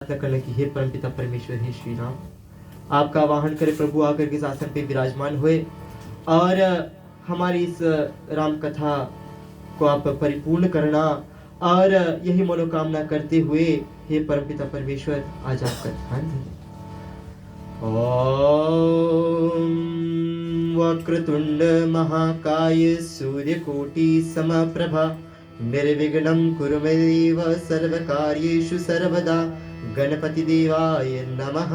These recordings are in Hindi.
प्रार्थना करने की, हे परमपिता परमेश्वर, हे श्री राम, आपका आवाहन करे प्रभु, आकर के आसन पे विराजमान हुए और हमारी इस राम कथा को आप परिपूर्ण करना, और यही मनोकामना करते हुए हे परमपिता परमेश्वर आज आपका ध्यान दें। ओम वक्रतुंड महाकाय सूर्यकोटि समप्रभा निर्विघ्नं कुरु मे देव सर्वकार्येषु सर्वदा गणपति देवाय नमः।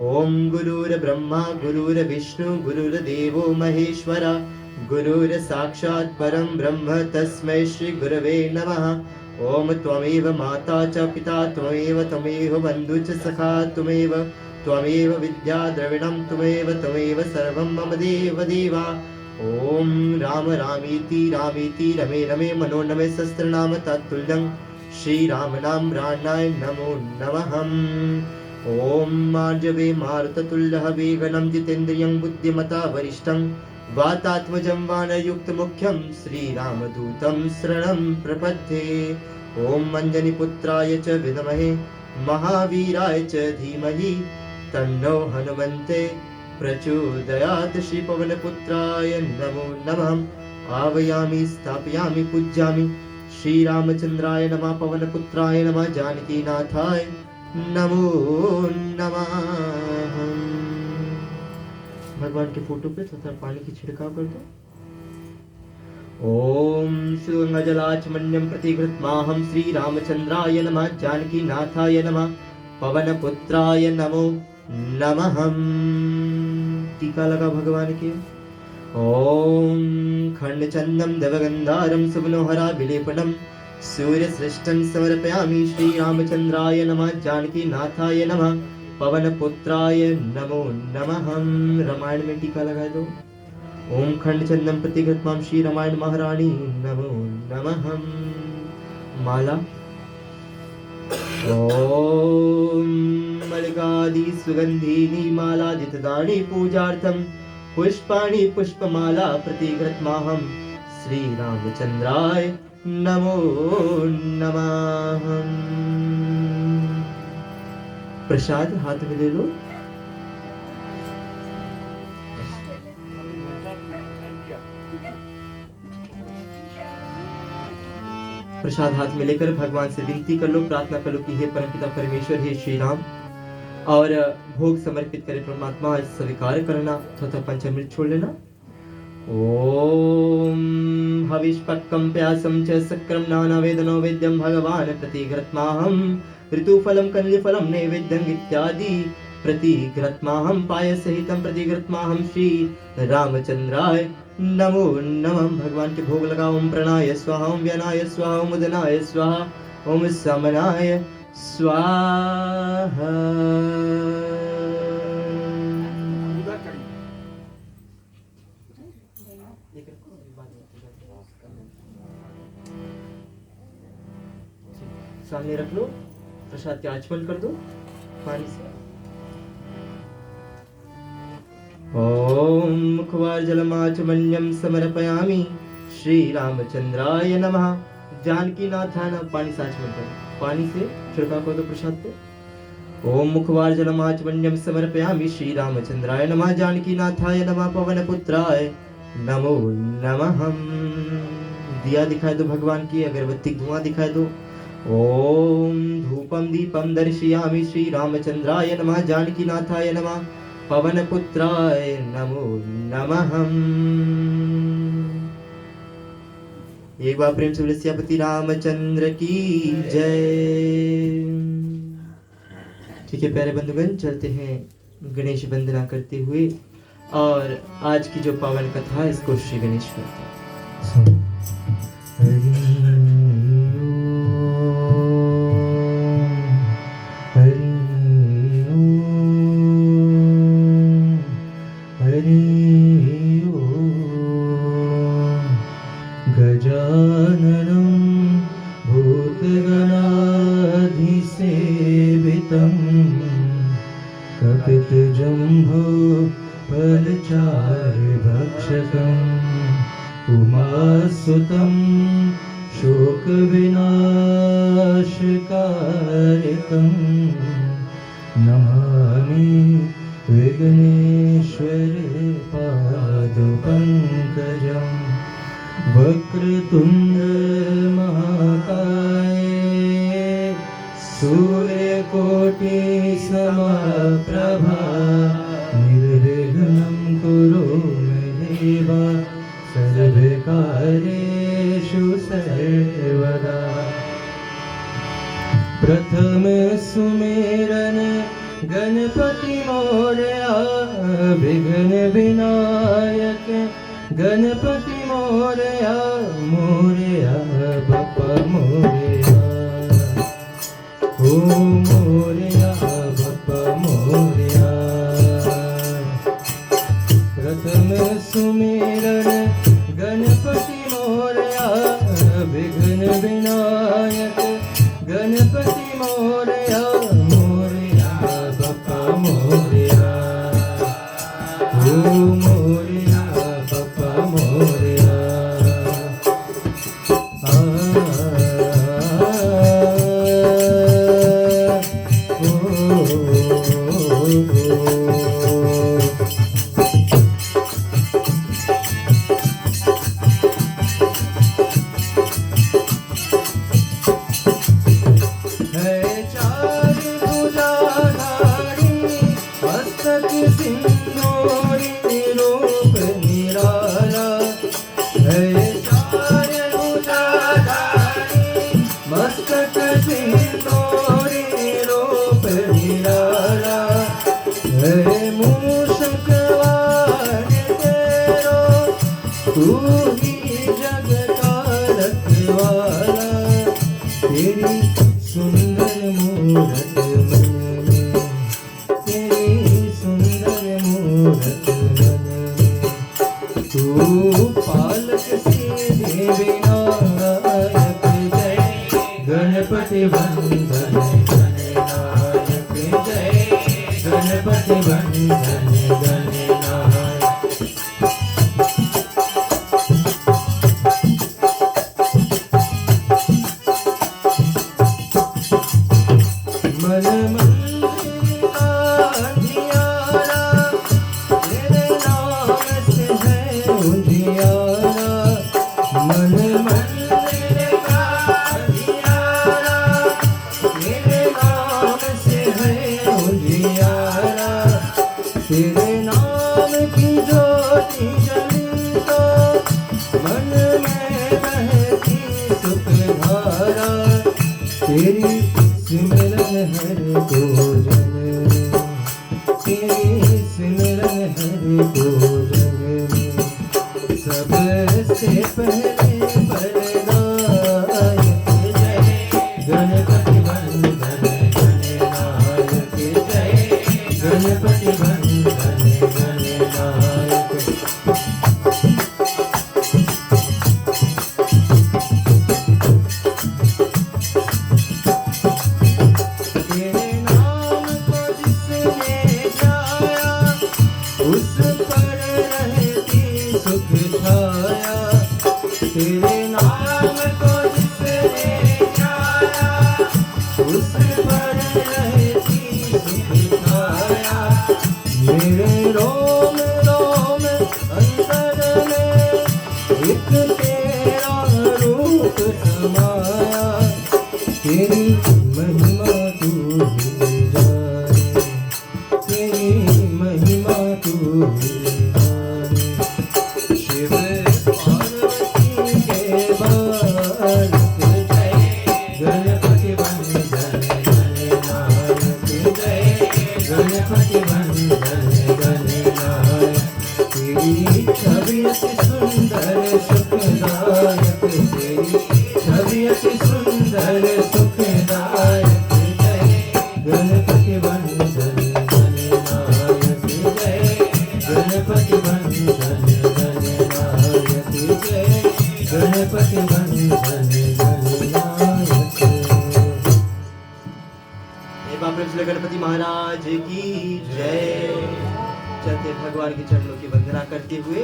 ओम गुरुर्ब्रह्मा गुरुर्विष्णु गुरुर्देवो महेश्वरा गुरुर् साक्षात् परं ब्रह्म तस्मै श्री गुरवे नमः। ओम त्वमेव माता च पिता त्वमेव बन्धु च सखा त्वमेव विद्या द्रविणं त्वमेव सर्वं मम देव देवा। ओम राम रामीति रामीति रमे रमे मनोरमे सहस्रनाम तत्तुल्यं श्री राम नाम प्राणाय नमो नमः। ओम मार्जवे मारुततुल्यः वेगनं जितेन्द्रियं बुद्धिमता वरिष्ठं वातात्मजं वानरयुक्तमुख्यं श्रीरामदूतं शरणं प्रपद्ये। ओम अंजनीपुत्राय च विद्महे महावीराय च धीमहि तन्नो हनुमन्ते प्रचोदयात्। श्री पवनपुत्राय नमो नमः। आवायामि स्थापयामि पूज्यामि श्री रामचंद्राय नमः, पवनपुत्राय नमः, जानकीनाथाय नमो नमः। भगवान के फोटो पे थोड़ा पानी की छिड़काव कर दो। ओम सुगंगाजलाचमन्यं प्रतिघृतमाहं श्री रामचंद्राय नमः, जानकीनाथाय नमः, पवनपुत्राय नमो नमः। टीका लगा भगवान के। ओम खंडचंदम देवगंधारम सुमनोहरा विलेपनम सूर्यसृष्टं समर्पयामि श्री रामचंद्राय नमः, जानकीनाथाय नमः, पवनपुत्राय नमो नमः। रामायण में टीका लगा दो। ओम खंडचंदम प्रतिघृतमां श्री रामायण महारानी नमो नमः। माला। ओम मलिकादि सुगंधिनी मालादितदानि पूजार्थं पुष्पाणि पुष्पमाला प्रतिघृतमाहं श्री रामचंद्राय नमो नमः। प्रसाद हाथ में ले लो। प्रसाद हाथ में लेकर भगवान से विनती कर लो, प्रार्थना कर लो कि हे परमपिता परमेश्वर, हे श्री राम, और भोग समर्पित करे परमात्मा, स्वीकार करना तथा पंचामृत छोड़ लेना। ओम हविष्पक्कं प्यासं च सक्रम नानावेदनो वेद्यं भगवान प्रतिघृतमाहं ऋतुफलं कन्यफलं नैवेद्यं इत्यादि प्रतिघृतमाहं पायसहितं प्रतिघृतमाहं श्री रामचंद्राय नमो नमः। भगवान के भोग लगाओ। ओम प्रणाय स्वाहा, ओम व्यनाय स्वाहा, ओम उदनाय स्वाहा, ओम समनाय स्वाहा। सामने रख लो, प्रसाद के आचमन कर दो पानी से। ओम मुखवार्जलमाचमन्यं समर्पयामि श्री रामचंद्राय नमः, जानकीनाथाय नमः। पानी से आचमन करो, पानी से छिड़काव कर दो प्रसाद पे। ओम मुखवार्जलमाचमन्यं समर्पयामि श्री रामचंद्राय नमः, जानकीनाथाय नमः, पवनपुत्राय नमो नमः। दिया दिखाई दो भगवान की, अगरबत्ती धुआं दिखाई दो। ओम धूपम दीपम दर्शयामि श्री रामचंद्राय नमः, जानकीनाथाय नमः, पवनपुत्राय नमो नमः। एक बार प्रेम से बोले सियापति रामचंद्र की जय। ठीक है प्यारे बंधुगण, चलते हैं गणेश वंदना करते हुए, और आज की जो पावन कथा है इसको श्री गणेश करते हैं। गजाननं भूतगणाधिसेवितं कपितजम्बो फलचारुभक्षकम् उमासुतं शोक विनाशकारकं नमामि विघ्नेश्वर पादपङ्कजं वक्रतुण्ड महाकाय सूर्यकोटि समप्रभा निर्विघ्नं कुरु मे देव सर्वकार्येषु सर्वदा। प्रथम सुमेरन गणपति मोरया विघ्न विनायक गणपति मोरया मोरया बप्पा मोरया ओ मोरया बप्पा मोरया। प्रथम सुमेरन गणपति मोरया विघ्न विनायक गणपति मोरया मोरया बप्पा मोरया ओ मोरया बप्पा मोरया। तू ही जग का रखवाला तेरी सुंदर मूरत मन में तेरी सुंदर मूरत मन में तू पालक सीधे विनायक जय गणपति वंदन गणनायक जय गणपति वंदन गणनायक। मन मंदिर का अंधियारा तेरे नाम से है उजियारा मन मंदिर का अंधियारा तेरे नाम से है उजियारा तेरे नाम की ज्योति जली तो मन में बहती सुख धारा तेरी सिमरन हर को जन तेरी सिमरन हर को जन सबसे पहले परदायक जय गणपति वंदन गणनायक जय गणपति वंदन गणनायक। तेरे नाम को जिसने जाया उस पर रहती सुख छाया मेरे रोम रोम अंतर में एक तेरा रूप समाया तेरी महिमा तू ही जाने तेरी महिमा तू ही जाने शिव गणपति वंदन गणनायक तेरी छवि अति सुंदर सुखदायक तेरी छवि अति सुंदर सुखदायक जय गणपति वंदन गणनायक जय गणपति वंदन गणनायक जय गणपति वंदन गणनायक। गणपति महाराज की जय। चलते भगवान के चरणों की वंदना करते हुए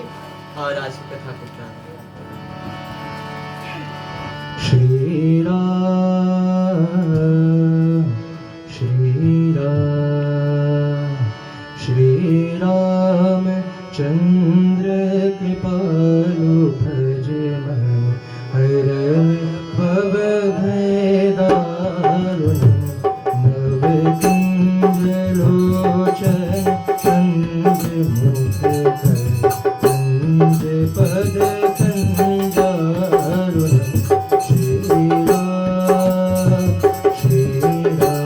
और आज की कथा को प्रारंभ। श्री राम श्री राम श्री राम चंद्र कृपालु भज मन हरण भव भय दारुण नव कुंज लोचन चंद्र मुख कर कुंज पद कंजारुण श्री राम श्री राम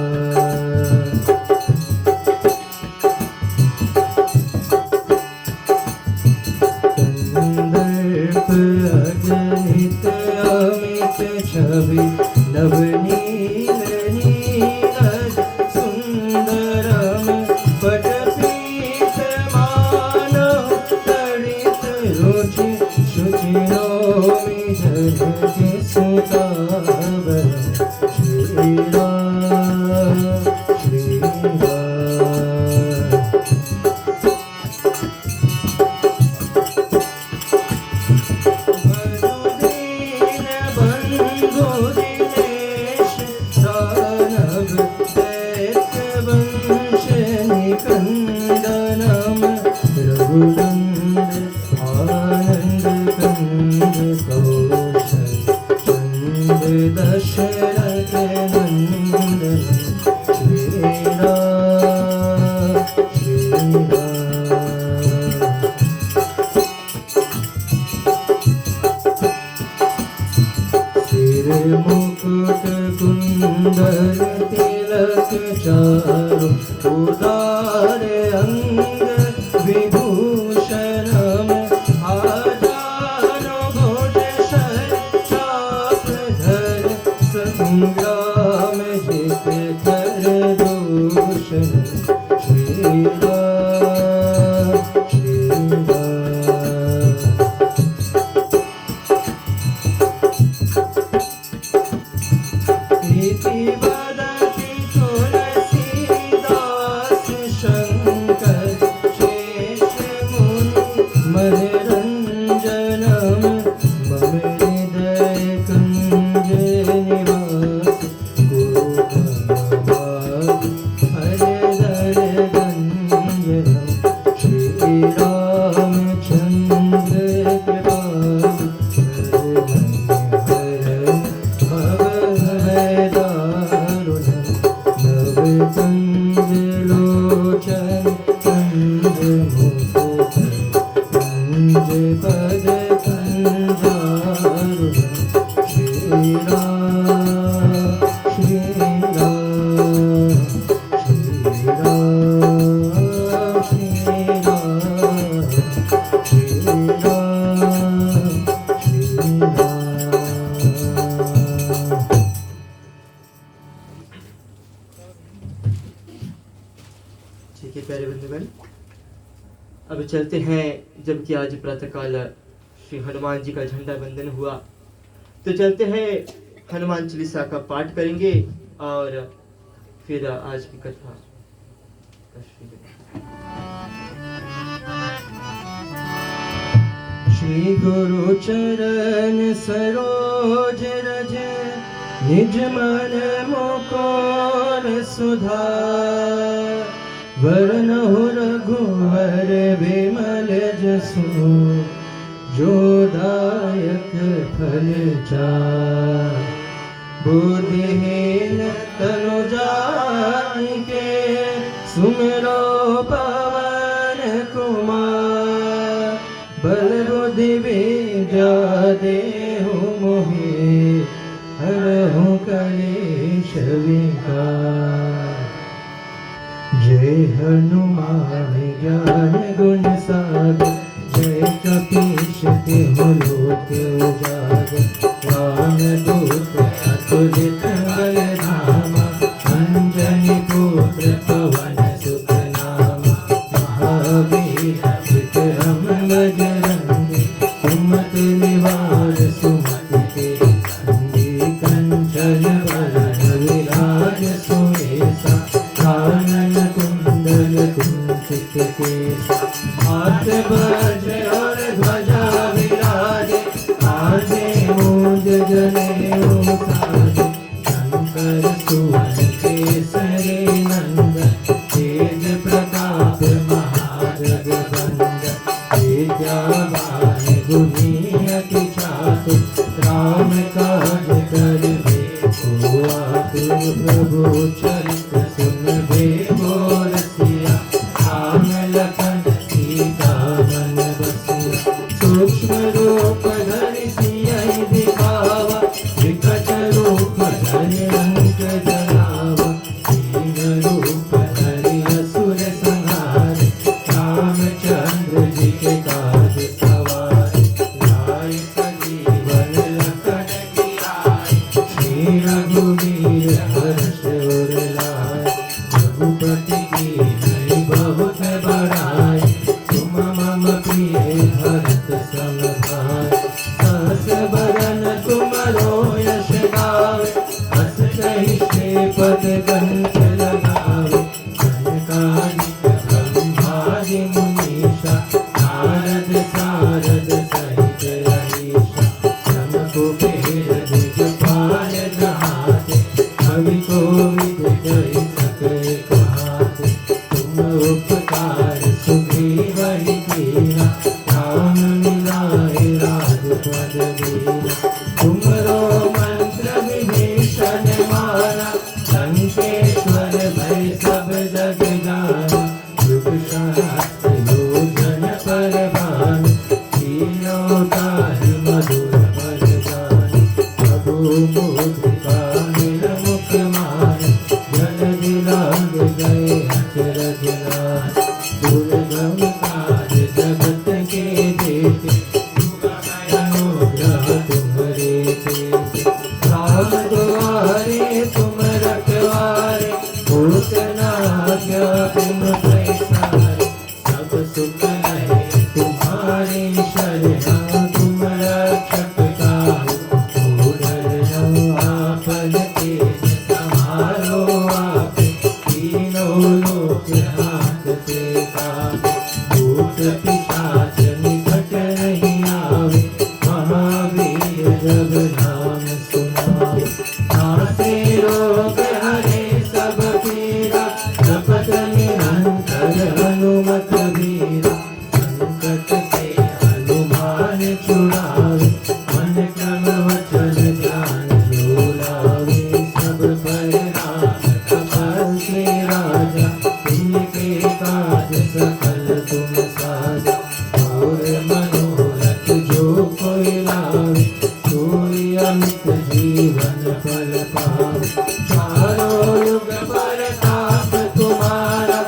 कंदर्प अगणित अमित छवि नवनील नीरज सुंदरम पटपीत मानव तड़ित रुचि शुचिनोमि जगति सुतावरम श्री राम श्री राम वसुदेव बंधु दिनेश दानव दैत्य वंश निकंदनम रघुनंद आनंद कंद कौशल चंद दशरथ नंदन श्री राम श्री राम सिर मुकुट कुंडल तिलक चारु उदार अंग विभूषणम आजानु घोषर चाप धर संग्राम जित कर दूषण श्री राम श्री राम इति वदति तुलसीदास शंकर शेष मुनि मनरंजनम मम हृदय कुंज निवास गोपाल हरदर गंजनम श्री रामचंद्र कृपालु हरण भव भय दारुण नव कुंज लोचन कंज मुख कंज पद कंजारुण श्री राम श्री राम श्री राम श्री राम श्री राम श्री राम ठीक है प्यारे बंधुगण, अब चलते हैं। जबकि आज प्रातःकाल श्री हनुमान जी का झंडा बंदन हुआ, तो चलते हैं हनुमान चालीसा का पाठ करेंगे और फिर आज की कथा का श्री गुरु चरण सरोज रज निज मन मुकुर सुधार वरनहु रघुवर विमल जसु जो दायक फल चार बुद्धिहीन तनु जानिके सुमिरो पवन कुमार बल बुद्धि विद्या देहु मोहि हरहु कलेश विकार जय हनुमान ज्ञान गुण सागर जय कपीश तिहु लोक उजागर राम दूत अतुलित बल धामा अंजनी पुत्र पवन सुत नामा महावीर विक्रम बजरंगी सुमति निवार सुमति के संगी कंचन वरण विराज सुरेशा कानन कुंडल कुंचित केसा हाथ वज्र और ध्वजा विराजे कांधे मूंज जनेऊ रघुपति की नहीं बहुत बड़ाई, तुम मम प्रिय भरत सम भाई। सहस बदन तुमरो यश गावे, हस कहि श्रीपद कंठ लगावे। जनकादिक ब्रह्मादि मुनीषा, नारद सारद सहित रहीशा। जम कुबेर दिगपाल नहाते, कवि कोविद कहि सके कहाते। तुम उपकार सुग्रीवहि कीना, राम मिलाए राजपद दीना। तुमरो मंत्र विभीषण माना, लंकेश्वर भय सब जग जाना। युग सहस्त्र योजन पर भानु, तीनों ताहि मधुर फल जानु। प्रभु मुद्रिका मेरा मुख माहि, जल दिलांग गए अचरज नाहि। दुर्गम काज जगत के देते, अनुग्रह तुम्हरे तेते। राम दुआरे तुम रखवारे, होत न आज्ञा बिन पैसारे। सब सुख लहे तुम्हारे शरणा, तुम रक्षक काहू को डरना। आपन तेज समारो आपे, तीनों लोक हाथ से कापे। भूत पिशाच निकट नहीं आवे, महावीर जब नाम सुनावे। नासे रोग हरे सब पीरा, जपत निरंतर हनुमत वीरा। संकट से हनुमान छुड़ावे, मन क्रम वचन ध्यान जो लावे। सब पर राम तपस्वी राजा, इनके काज सकल तुम साजा। और मनोरथ जो कोई लावे, सोई अमित जीवन फल पावे। चारों युग परताप तुम्हारा,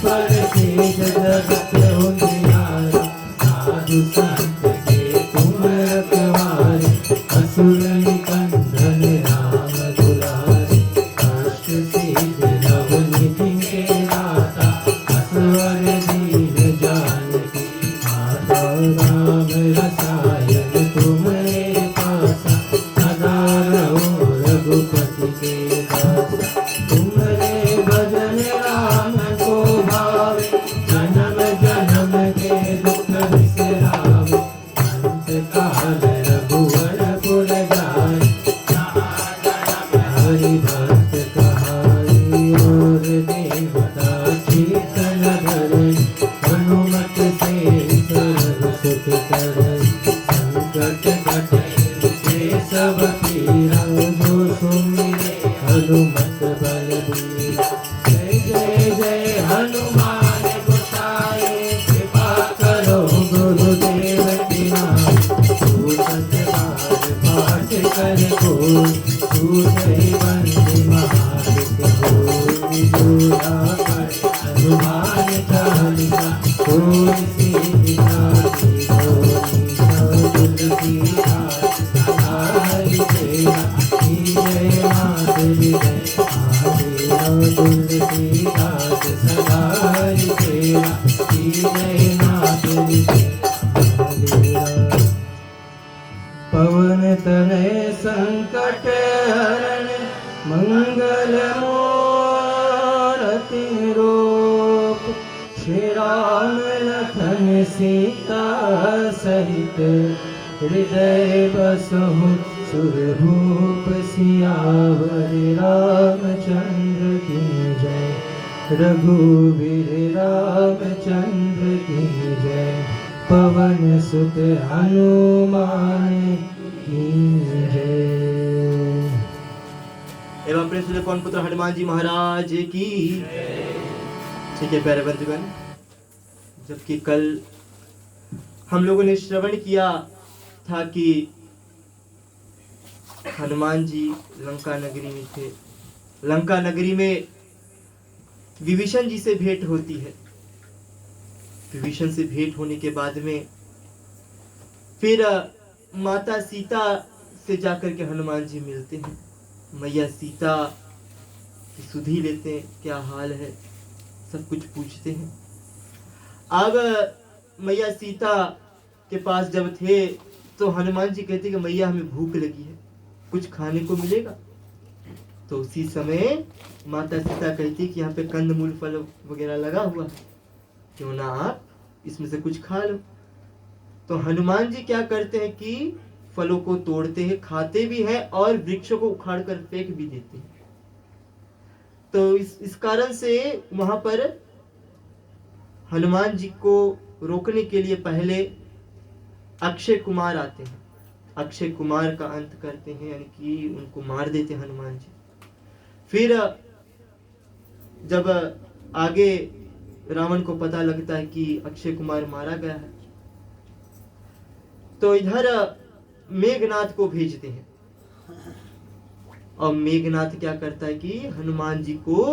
पर तेज जगत उजियारा। साधु संत के तुम रखवारे, असुर निकंदन राम दुलारे। अष्ट सिद्धि नवनिधि के दाता, असवर दीन जानकी माता। राम रसायन तुम्हारे पासा, सदा रहो रघुपति के दासा। तुम्हारे भजन राम को भावे, जन्म जन्म के दुख बिसरावे। अंत काल रघुवर पुर जाए, हरि भक्त कहाई। और देवता चेतन धरे, हनुमत से सर्व सुख करे। संकट कटे से सब पीरा, जो सुमिरे हनुमत बलबीरा। जय जय जय हनुमान गोसाई, कृपा करो गुरुदेव की नाई। तू सतबार पाठ कर कोई, सूझे बंदी महाविक होई। जोड़ा कर हनुमान चालीसा, कोई सीधी तुलसीदास सहाय तेरा। जय नाथ हृदय आवेरा, तुलसीदास सहाय तेरा। जय नाथ हृदय आवेरा। पवन तनय संकट हरण, मंगल मूरति रूप। श्री राम लखन सीता सहित, हृदय बसहु सुरभूप। सियावर रामचंद्र की जय, रघुवीर रामचंद्र की जय। पवन सुत हनुमान की जय। एवं प्रेम से पवन पुत्र हनुमान जी महाराज की। ठीक है प्यारे बंधुगण, जबकि कल हम लोगों ने श्रवण किया था कि हनुमान जी लंका नगरी में थे। लंका नगरी में विभीषण जी से भेंट होती है। विभीषण से भेंट होने के बाद में फिर माता सीता से जाकर के हनुमान जी मिलते हैं। मैया सीता कि सुधी लेते हैं, क्या हाल है, सब कुछ पूछते हैं। अब मैया सीता के पास जब थे तो हनुमान जी कहते कि मैया हमें भूख लगी है, कुछ खाने को मिलेगा? तो उसी समय माता सीता कहती कि यहाँ पे कंदमूल फल वगैरह लगा हुआ है, क्यों ना आप इसमें से कुछ खा लो। तो हनुमान जी क्या करते हैं कि फलों को तोड़ते हैं, खाते भी हैं और वृक्षों को उखाड़ कर फेंक भी देते हैं। तो इस कारण से वहां पर हनुमान जी को रोकने के लिए पहले अक्षय कुमार आते हैं, अक्षय कुमार का अंत करते हैं, यानी कि उनको मार देते हैं हनुमान जी। फिर जब आगे रावण को पता लगता है कि अक्षय कुमार मारा गया है, तो इधर मेघनाथ को भेजते हैं। और मेघनाथ क्या करता है कि हनुमान जी को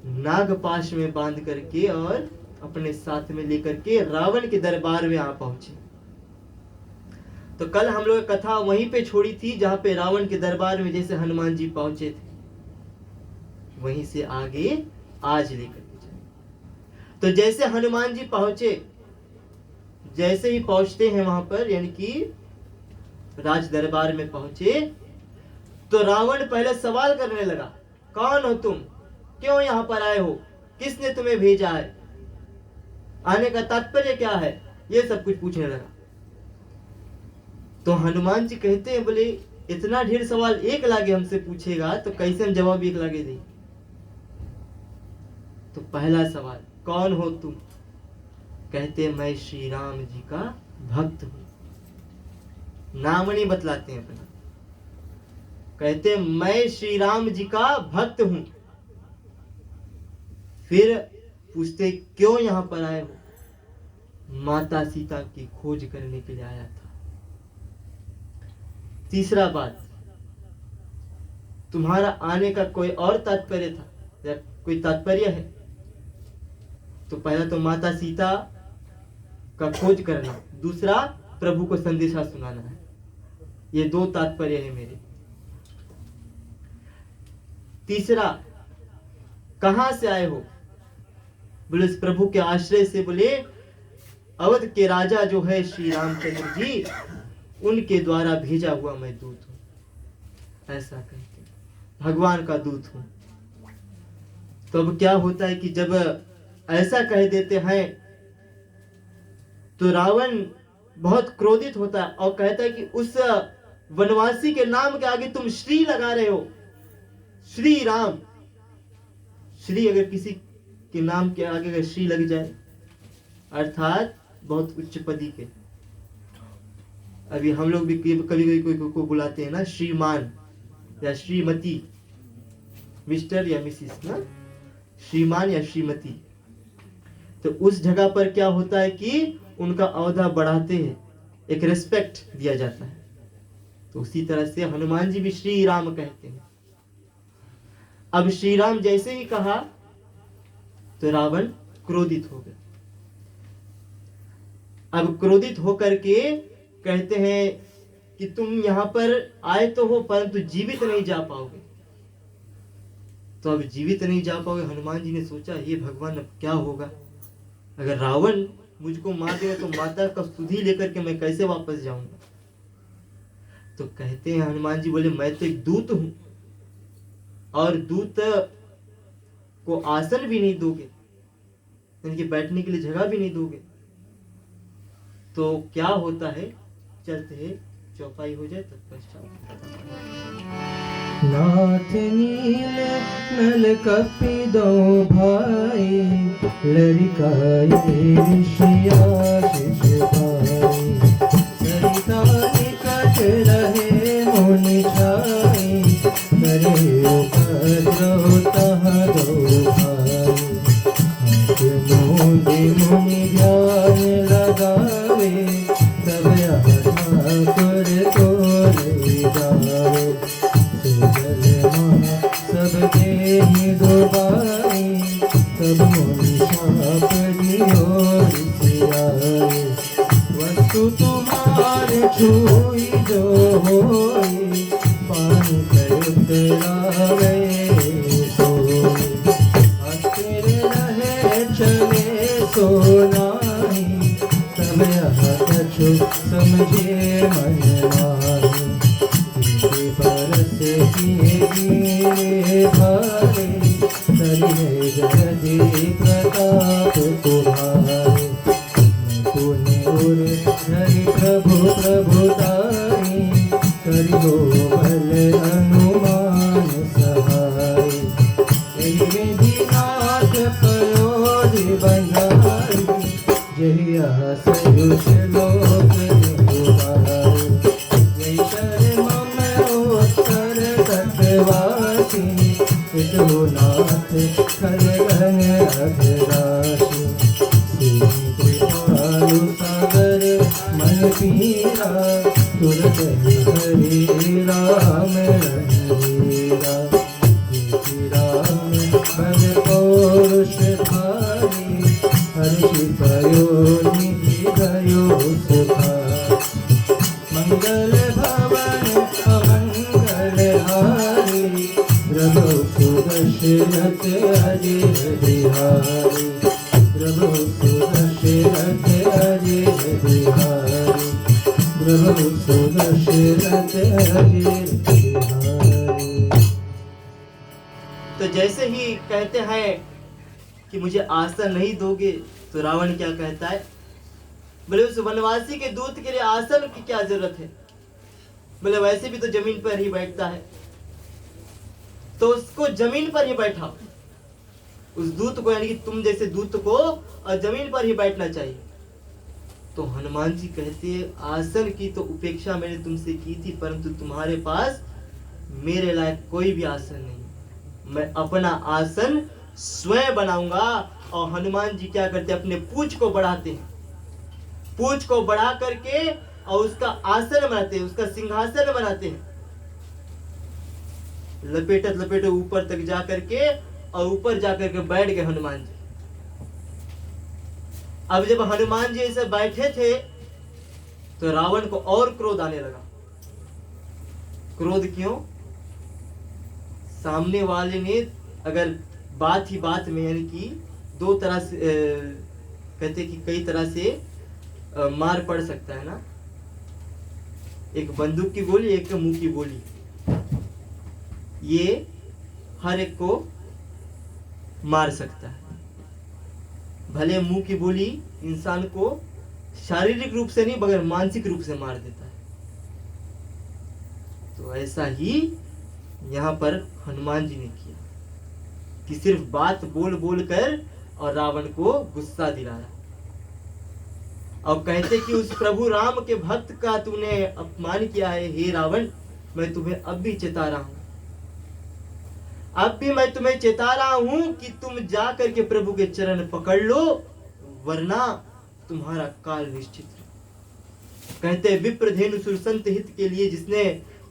नागपाश में बांध करके और अपने साथ में लेकर के रावण के दरबार में आ पहुंचे। तो कल हम लोग कथा वहीं पे छोड़ी थी जहां पे रावण के दरबार में जैसे हनुमान जी पहुंचे थे, वहीं से आगे आज लेकर के चले। तो जैसे हनुमान जी पहुंचे, जैसे ही पहुंचते हैं वहां पर, यानी कि राज दरबार में पहुंचे, तो रावण पहले सवाल करने लगा, कौन हो तुम, क्यों यहाँ पर आए हो, किसने तुम्हें भेजा है, आने का तात्पर्य क्या है, ये सब कुछ पूछने लगा। तो हनुमान जी कहते हैं, बोले इतना ढेर सवाल एक लागे हमसे पूछेगा तो कैसे हम जवाब एक लागे दें। तो पहला सवाल, कौन हो तुम? कहते हैं मैं श्री राम जी का भक्त हूं। नाम नहीं बतलाते हैं अपना, कहते हैं मैं श्री राम जी का भक्त हूं। फिर पूछते क्यों यहां पर आए हो? माता सीता की खोज करने के लिए आया था। तीसरा बात, तुम्हारा आने का कोई और तात्पर्य था या कोई तात्पर्य है? तो पहला तो माता सीता का खोज करना, दूसरा प्रभु को संदेशा सुनाना है। ये दो तात्पर्य है मेरे। तीसरा, कहां से आए हो? बोले इस प्रभु के आश्रय से, बोले अवध के राजा जो है श्री रामचंद्र जी, उनके द्वारा भेजा हुआ मैं दूत हूं। ऐसा कहते हैं, भगवान का दूत हूं। तो अब क्या होता है कि जब ऐसा कह देते हैं तो रावण बहुत क्रोधित होता है और कहता है कि उस वनवासी के नाम के आगे तुम श्री लगा रहे हो, श्री राम। श्री अगर किसी के नाम के आगे अगर श्री लग जाए, अर्थात बहुत उच्च पदी के। अभी हम लोग भी कभी कभी कोई को बुलाते हैं ना श्रीमान या श्रीमती, मिस्टर या मिसिस ना, श्रीमान या श्रीमती। तो उस जगह पर क्या होता है कि उनका औहदा बढ़ाते हैं, एक रिस्पेक्ट दिया जाता है। तो उसी तरह से हनुमान जी भी श्री राम कहते हैं। अब श्री राम जैसे ही कहा तो रावण क्रोधित हो गया। अब क्रोधित होकर के कहते हैं कि तुम यहां पर आए तो हो परंतु जीवित नहीं जा पाओगे। तो अब जीवित नहीं जा पाओगे, हनुमान जी ने सोचा ये भगवान अब क्या होगा, अगर रावण मुझको मार देगा तो माता का सुधी लेकर के मैं कैसे वापस जाऊंगा। तो कहते हैं हनुमान जी बोले मैं तो एक दूत हूं और दूत को आसन भी नहीं दोगे, यानी कि बैठने के लिए जगह भी नहीं दोगे। तो क्या होता है, चलते हैं, चौपाई हो जाए तत्पश्चात। नाथ नील नल कपि दो भाई, लरिकाए ऋषियाशिष भाई। सरिता निकट रहे मुनि छाई, करे उपद्रव तह दो भाई। हाथ मोदि मुनि ध्यान लगावे, तब ठाकुर को ले जावे। सब देहि दुबारी, सब मुनि शाप दियो ऋषियाए। वस्तु तुम्हारे छुई जो होई, पानी कर उतरावे। सो नाही, तब यह कछु समझे मन माही। इनके बरस किए भारे, तरिहे गरजे प्रताप तुम्हारे। पुण्य उर हरि प्रभु प्रभुताई, करियो बल हनुमान सहाय। यही विधिनाथ पयोधि बंधाई, यही सयुष लोक निवाई। यही कर मम उत्तर तत्वासी, पितु नाथ खलगन अधराशि। कृपालु सागर मन पीरा, तुरत हरि राम रघुवीरा। राम बल पौरुष भारी, हर्षि भयो निधि भयो सुखार। मंगल भवन अमंगल हारी, प्रभु सुदशरथ अजिर बिहारी। प्रभु सुदशरथ अजिर बिहारी, प्रभु सुदशरथ अजिर बिहारी। तो जैसे ही कहते हैं कि मुझे आसन नहीं दोगे, तो रावण क्या कहता है? बोले उस वनवासी के दूत के लिए आसन की क्या जरूरत है? बोले वैसे भी तो जमीन पर ही बैठता है, तो उसको जमीन पर ही बैठाओ। उस दूत को, यानी कि तुम जैसे दूत को और जमीन पर ही बैठना चाहिए। तो हनुमान जी कहते हैं आसन की तो उपेक्षा मैंने तुमसे की थी, परंतु तुम्हारे पास मेरे लायक कोई भी आसन नहीं। मैं अपना आसन स्वयं बनाऊंगा। और हनुमान जी क्या करते हैं? अपने पूंछ को बढ़ाते हैं, पूंछ को बढ़ा करके और उसका आसन बनाते हैं, उसका सिंहासन बनाते हैं। लपेटत लपेटे ऊपर तक जा करके और ऊपर जाकर के बैठ गए हनुमान जी। अब जब हनुमान जी ऐसे बैठे थे तो रावण को और क्रोध आने लगा। क्रोध क्यों? सामने वाले ने अगर बात ही बात में, यानी कि दो तरह से कहते कि कई तरह से मार पड़ सकता है ना। एक बंदूक की गोली, एक मुंह की गोली, ये हर एक को मार सकता है। भले मुंह की बोली इंसान को शारीरिक रूप से नहीं मगर मानसिक रूप से मार देता है। तो ऐसा ही यहाँ पर हनुमान जी ने किया कि सिर्फ बात बोल बोल कर और रावण को गुस्सा दिलाया। और कहते कि उस प्रभु राम के भक्त का तूने अपमान किया है, हे रावण, मैं तुम्हें अब भी चेता रहा हूं। अब भी मैं तुम्हें चेता रहा हूं कि तुम जा करके प्रभु के चरण पकड़ लो, वरना तुम्हारा काल निश्चित है। कहते विप्रधेनु सुरसंत हित के लिए जिसने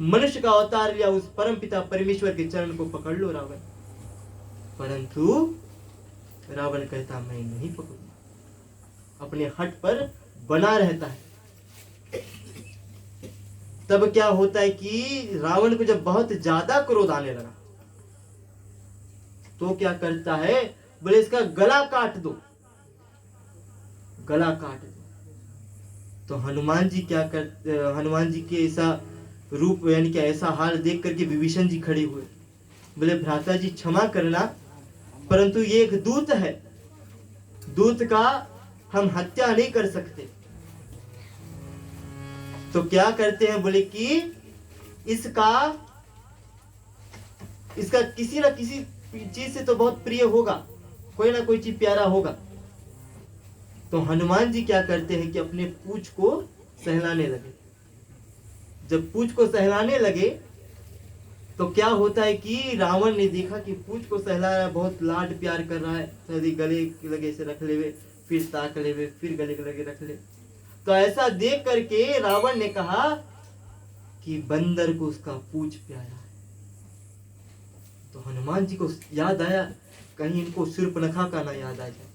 मनुष्य का अवतार लिया, उस परम पिता परमेश्वर के चरण को पकड़ लो रावण। परंतु रावण कहता मैं नहीं पकड़ूंगा, अपने हट पर बना रहता है। तब क्या होता है कि रावण को जब बहुत ज्यादा क्रोध आने लगा तो क्या करता है? बोले इसका गला काट दो, गला काट दो। तो हनुमान जी क्या करते? हनुमान जी के ऐसा रूप, यानी कि ऐसा हाल देख करके विभीषण जी खड़े हुए। बोले भ्राता जी क्षमा करना, परंतु ये एक दूत है, दूत का हम हत्या नहीं कर सकते। तो क्या करते हैं? बोले कि इसका किसी ना किसी चीज से तो बहुत प्रिय होगा, कोई ना कोई चीज प्यारा होगा। तो हनुमान जी क्या करते हैं कि अपने पूंछ को सहलाने लगे। जब पूंछ को सहलाने लगे तो क्या होता है कि रावण ने देखा कि पूंछ को सहला रहा है, बहुत लाड प्यार कर रहा है, तो गले लगे से रख ले, फिर ताक ले, फिर गले के लगे रख ले। तो ऐसा देख करके रावण ने कहा कि बंदर को उसका पूंछ प्यारा है। तो हनुमान जी को याद आया कहीं इनको शूर्पणखा का ना याद आ जाए।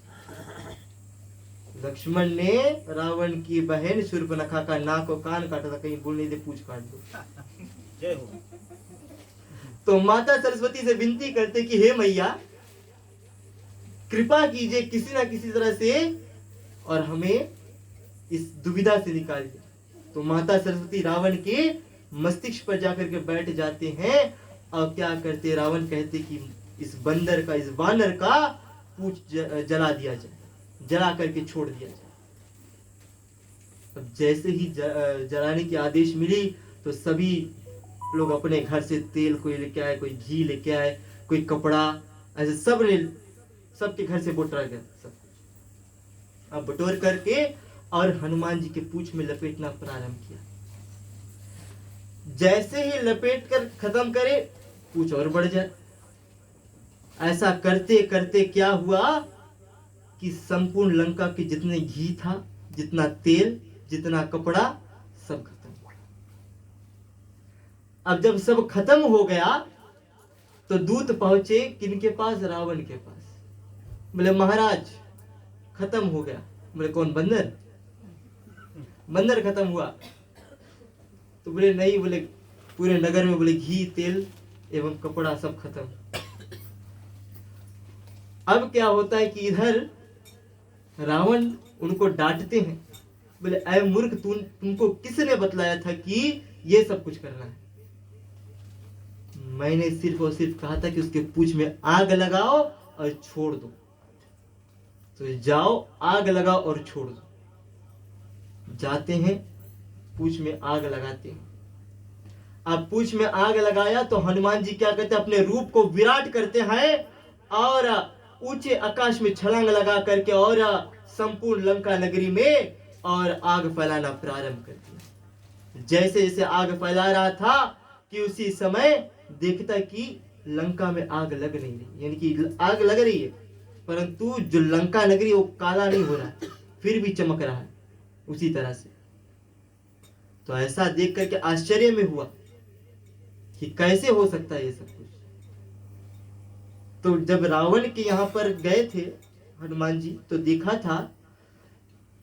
लक्ष्मण ने रावण की बहन शूर्पणखा का नाक और कान काटा था, कहीं बोलने दे पूंछ काट दो। जय हो। तो माता सरस्वती से विनती करते कि हे मैया, कृपा कीजिए किसी ना किसी तरह से और हमें इस दुविधा से निकालिए। तो माता सरस्वती रावण के मस्तिष्क पर जाकर के बैठ जाते हैं और क्या करते, रावण कहते कि इस बंदर का, इस वानर का पूंछ जला दिया जाए, जला करके छोड़ दिया जाए। अब जैसे ही जलाने की आदेश मिली तो सभी लोग अपने घर से तेल कोई लेके आए, कोई घी लेके आए, कोई कपड़ा, ऐसे सबके घर से बटोरा गया सब। अब बटोर करके और हनुमान जी के पूंछ में लपेटना प्रारंभ किया। जैसे ही लपेट कर खत्म करे, पूंछ और बढ़ जाए। ऐसा करते करते क्या हुआ कि संपूर्ण लंका के जितने घी था, जितना तेल, जितना कपड़ा, सब खत्म हुआ। अब जब सब खत्म हो गया तो दूत पहुंचे किनके पास, रावण के पास। बोले महाराज खत्म हो गया। बोले कौन, बंदर? बंदर खत्म हुआ? तो बोले नहीं, बोले पूरे नगर में, बोले घी, तेल एवं कपड़ा सब खत्म। अब क्या होता है कि इधर रावण उनको डांटते हैं। बोले ऐ मूर्ख, तुमको किसने बतलाया था कि ये सब कुछ करना है? मैंने सिर्फ और सिर्फ कहा था कि उसके पूंछ में आग लगाओ और छोड़ दो। तो जाओ, आग लगाओ और छोड़ दो। जाते हैं, पूंछ में आग लगाते हैं। अब पूंछ में आग लगाया तो हनुमान जी क्या करते हैं, अपने रूप को विराट करते हैं और ऊंचे आकाश में छलांग लगा करके और संपूर्ण लंका नगरी में और आग फैलाना प्रारंभ कर दिया। जैसे जैसे आग फैला रहा था कि उसी समय देखता कि लंका में आग लग नहीं रही, यानी कि आग लग रही है परंतु जो लंका नगरी वो काला नहीं हो रहा है, फिर भी चमक रहा है उसी तरह से। तो ऐसा देख करके आश्चर्य में हुआ कि कैसे हो सकता है ये सब कुछ। तो जब रावण के यहाँ पर गए थे हनुमान जी, तो देखा था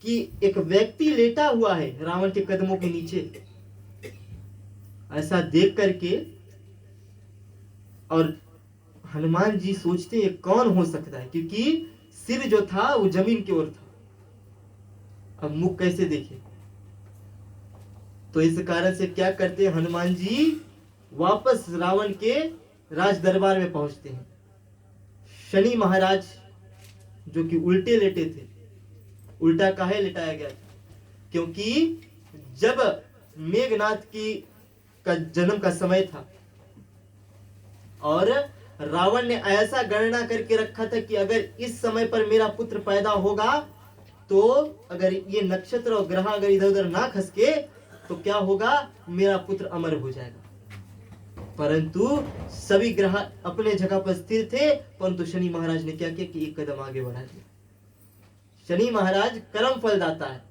कि एक व्यक्ति लेटा हुआ है रावण के कदमों के नीचे। ऐसा देख करके और हनुमान जी सोचते ये कौन हो सकता है, क्योंकि सिर जो था वो जमीन की ओर था। अब मुख कैसे देखे? तो इस कारण से क्या करते हैं, हनुमान जी वापस रावण के राज दरबार में पहुंचते हैं। शनि महाराज जो कि उल्टे लेटे थे, उल्टा काहे लेटाया गया था? क्योंकि जब मेघनाथ की का जन्म का समय था और रावण ने ऐसा गणना करके रखा था कि अगर इस समय पर मेरा पुत्र पैदा होगा तो अगर ये नक्षत्र और ग्रह अगर इधर उधर ना खसके तो क्या होगा, मेरा पुत्र अमर हो जाएगा। परंतु सभी ग्रह अपने जगह पर स्थिर थे, परंतु शनि महाराज ने क्या किया कि एक कदम आगे बढ़ा दिया। शनि महाराज कर्म फल दाता है,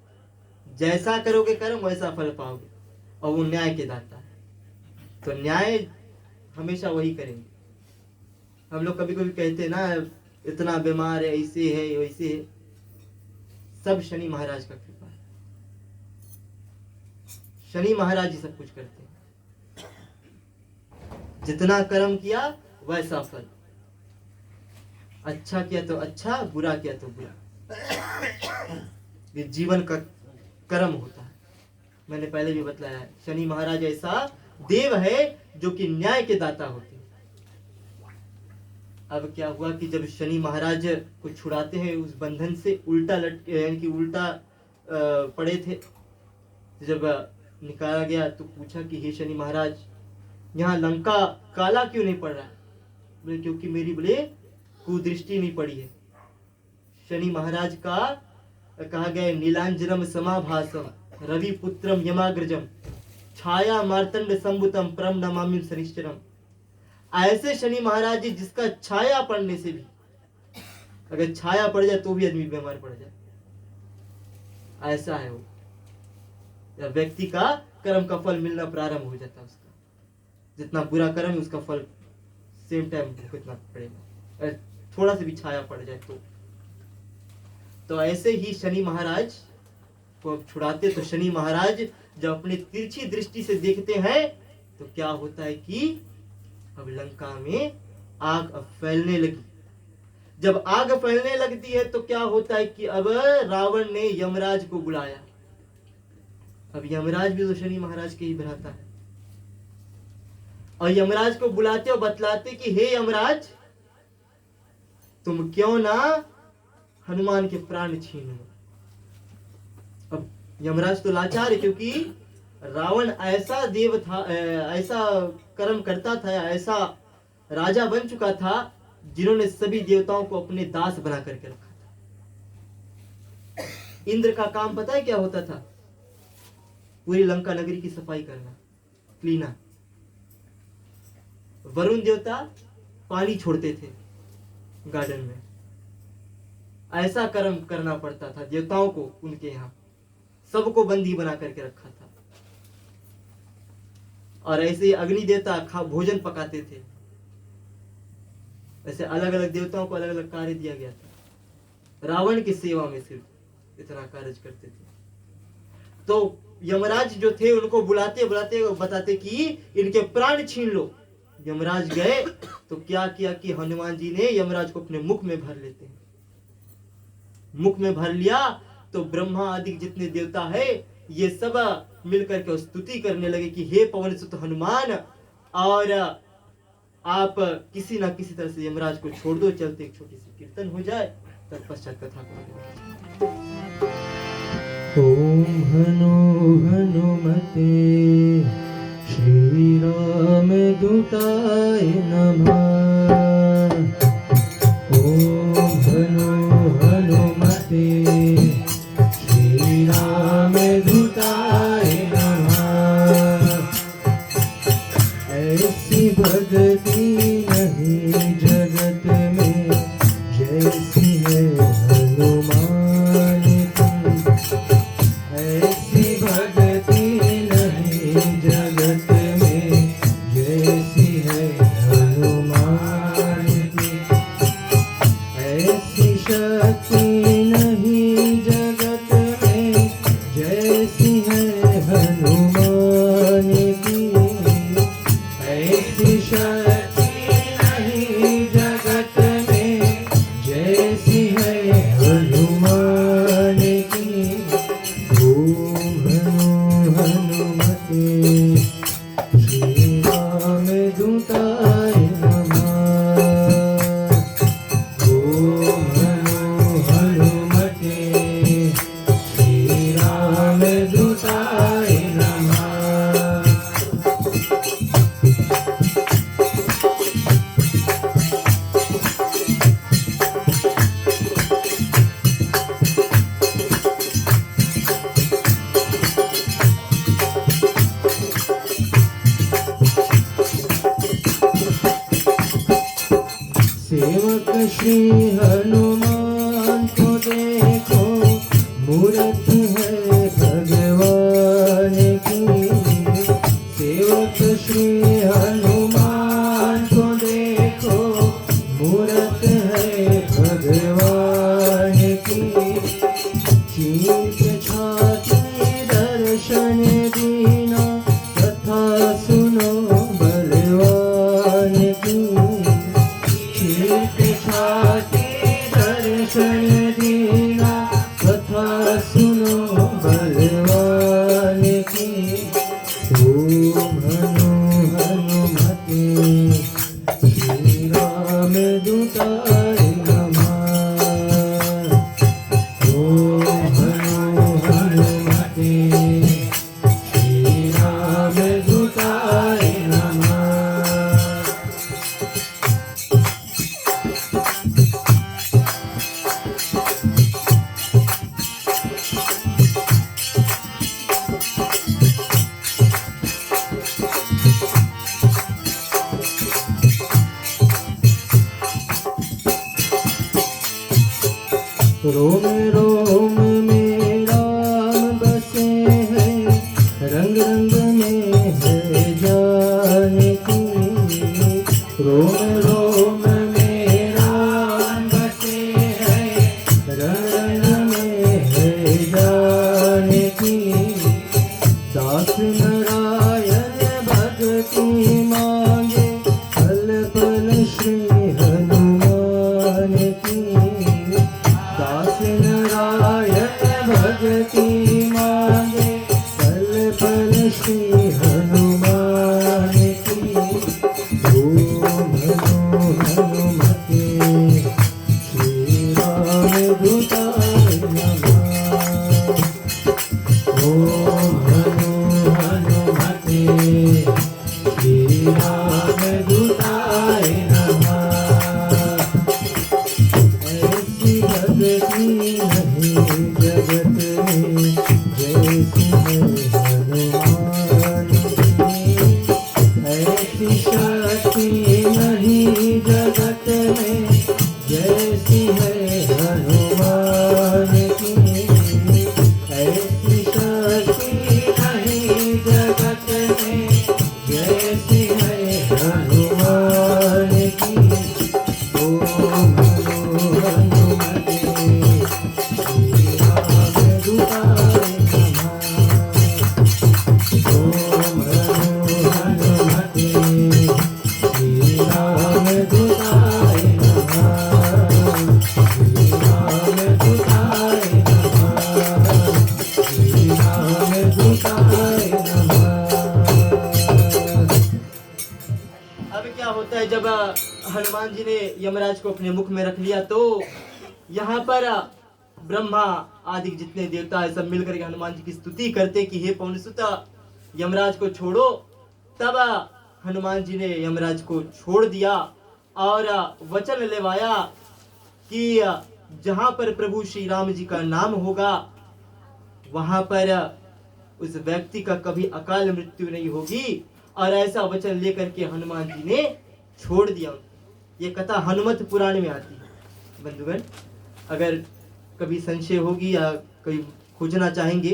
जैसा करोगे कर्म वैसा फल पाओगे, और वो न्याय के दाता है। तो न्याय हमेशा वही करेंगे। हम लोग कभी कभी कहते हैं ना, इतना बीमार है, ऐसे है वैसे है, सब शनि महाराज का कृपा है। शनि महाराज ही सब कुछ करते हैं। जितना कर्म किया वैसा फल, अच्छा किया तो अच्छा, बुरा किया तो बुरा। ये जीवन का कर्म होता है। मैंने पहले भी बतलाया है, शनि महाराज ऐसा देव है जो कि न्याय के दाता होते हैं। अब क्या हुआ कि जब शनि महाराज को छुड़ाते हैं उस बंधन से, उल्टा लटके यानी कि उल्टा पड़े थे, जब निकाला गया तो पूछा कि हे शनि महाराज, यहाँ लंका काला क्यों नहीं पड़ रहा है? बोले क्योंकि मेरी बोले कुदृष्टि नहीं पड़ी है। शनि महाराज का कहा गया नीलांजनम समाभासम रवि पुत्रम यमाग्रजम छाया मार्तंड संभुतम परम नमामि शनिश्चरम। ऐसे शनि महाराज जी जिसका छाया पड़ने से भी, अगर छाया पड़ जाए तो भी आदमी बीमार पड़ जाए, ऐसा है वो। या व्यक्ति का कर्म का फल मिलना प्रारंभ हो जाता है उसका। जितना बुरा कर्म है उसका फल सेम टाइम भुगतना पड़ेगा, अगर थोड़ा सा भी छाया पड़ जाए तो ऐसे ही शनि महाराज को छुड़ाते। तो शनि महाराज जब अपने तिरछी दृष्टि से देखते हैं तो क्या होता है कि अब लंका में आग अब फैलने लगी। जब आग फैलने लगती है तो क्या होता है कि अब रावण ने यमराज को बुलाया। अब यमराज भी तो शनि महाराज के ही भ्राता है, और यमराज को बुलाते और बतलाते कि हे यमराज, तुम क्यों ना हनुमान के प्राण छीनो। अब यमराज तो लाचार है, क्योंकि रावण ऐसा देव था, ऐसा कर्म करता था, ऐसा राजा बन चुका था जिन्होंने सभी देवताओं को अपने दास बना करके रखा था। इंद्र का काम पता है क्या होता था? पूरी लंका नगरी की सफाई करना, क्लीना। वरुण देवता पानी छोड़ते थे गार्डन में। ऐसा कर्म करना पड़ता था देवताओं को, उनके यहाँ सबको बंदी बना करके रखा था। और ऐसे ही अग्नि देवता भोजन पकाते थे। ऐसे अलग अलग देवताओं को अलग अलग कार्य दिया गया था। रावण की सेवा में सिर्फ इतना कार्य करते थे। तो यमराज जो थे उनको बुलाते बुलाते बताते कि इनके प्राण छीन लो। यमराज गए तो क्या किया कि हनुमान जी ने यमराज को अपने मुख में भर लेते हैं। मुख में भर लिया तो ब्रह्मा आदि जितने देवता है ये सब मिलकर के स्तुति करने लगे कि हे पवन सुत हनुमान, और आप किसी ना किसी तरह से यमराज को छोड़ दो, चलते एक छोटी सी कीर्तन हो जाए, तत्पश्चात कथा को। ओम हनु हनुमते श्री राम दूताय नमः। ओम हनु हनुमते श्री राम दूताय नमः। ऐसी भक्ति नहीं जगत में जैसी है हनुमान की। ऐसी भक्ति नहीं जगत में जैसी है हनुमान की। ऐसी शक्ति नहीं जगत में जैसी है हनुमान की। ऐसी शक्ति नहीं जगत में जैसी है हनुमान की। ओम हनु हनुमते श्री राम दूताय नमः। ओम हनु हनुमते श्री राम दूताय नमः। सेवक श्री हनुमान को देखो, मूरत है भगवान की। सेवक श्री हनुमान को देखो, मूरत है भगवान की। चीर छाती दर्शन दीना, कथा सुनो बलवान की। दर्शन दीना, कथा सुनो बलवान की। ओम हनु हनुमते श्री राम दूताय नमः। ओम हनु हनुमते श्री राम दूताय नमः। रोम रोम में राम बसे हैं, रंग रंग में है जानकी। रोम रोम में राम बसे हैं, रंग रंग में है जानकी। दास नारायण भक्ति मांगे, पल पल श्री हनुमान की। दास नारायण भगति मांगे पल पल श्री हनुमान की ओम नमो हनुमते श्री राम दूताय नमः ओम नमो हनुमते श्री राम दूताय नमः ऐसी भगति नहीं जगत में जैसी है हनुमान की ऐसी शक्ति नहीं जगत में जैसी है हनुमान की ऐसी शक्ति नहीं जगत में जैसी है हनुमान की ओम नमो हनुमते श्री राम दूताय नमः ओम नमो हनुमते श्री राम दूताय नमः श्री राम दूताय नमः श्री राम दूताय नमः। अब क्या होता है जब हनुमान जी ने यमराज को अपने मुख में रख लिया तो यहाँ पर ब्रह्मा आदि जितने देवता है सब मिलकर के हनुमान जी की स्तुति करते कि हे पवनसुत यमराज को छोड़ो। तब हनुमान जी ने यमराज को छोड़ दिया और वचन लेवाया कि जहाँ पर प्रभु श्री राम जी का नाम होगा वहां पर उस व्यक्ति का कभी अकाल मृत्यु नहीं होगी। और ऐसा वचन लेकर के हनुमान जी ने छोड़ दिया। ये कथा हनुमत पुराण में आती है। बंधुगण, अगर कभी संशय होगी या कोई खोजना चाहेंगे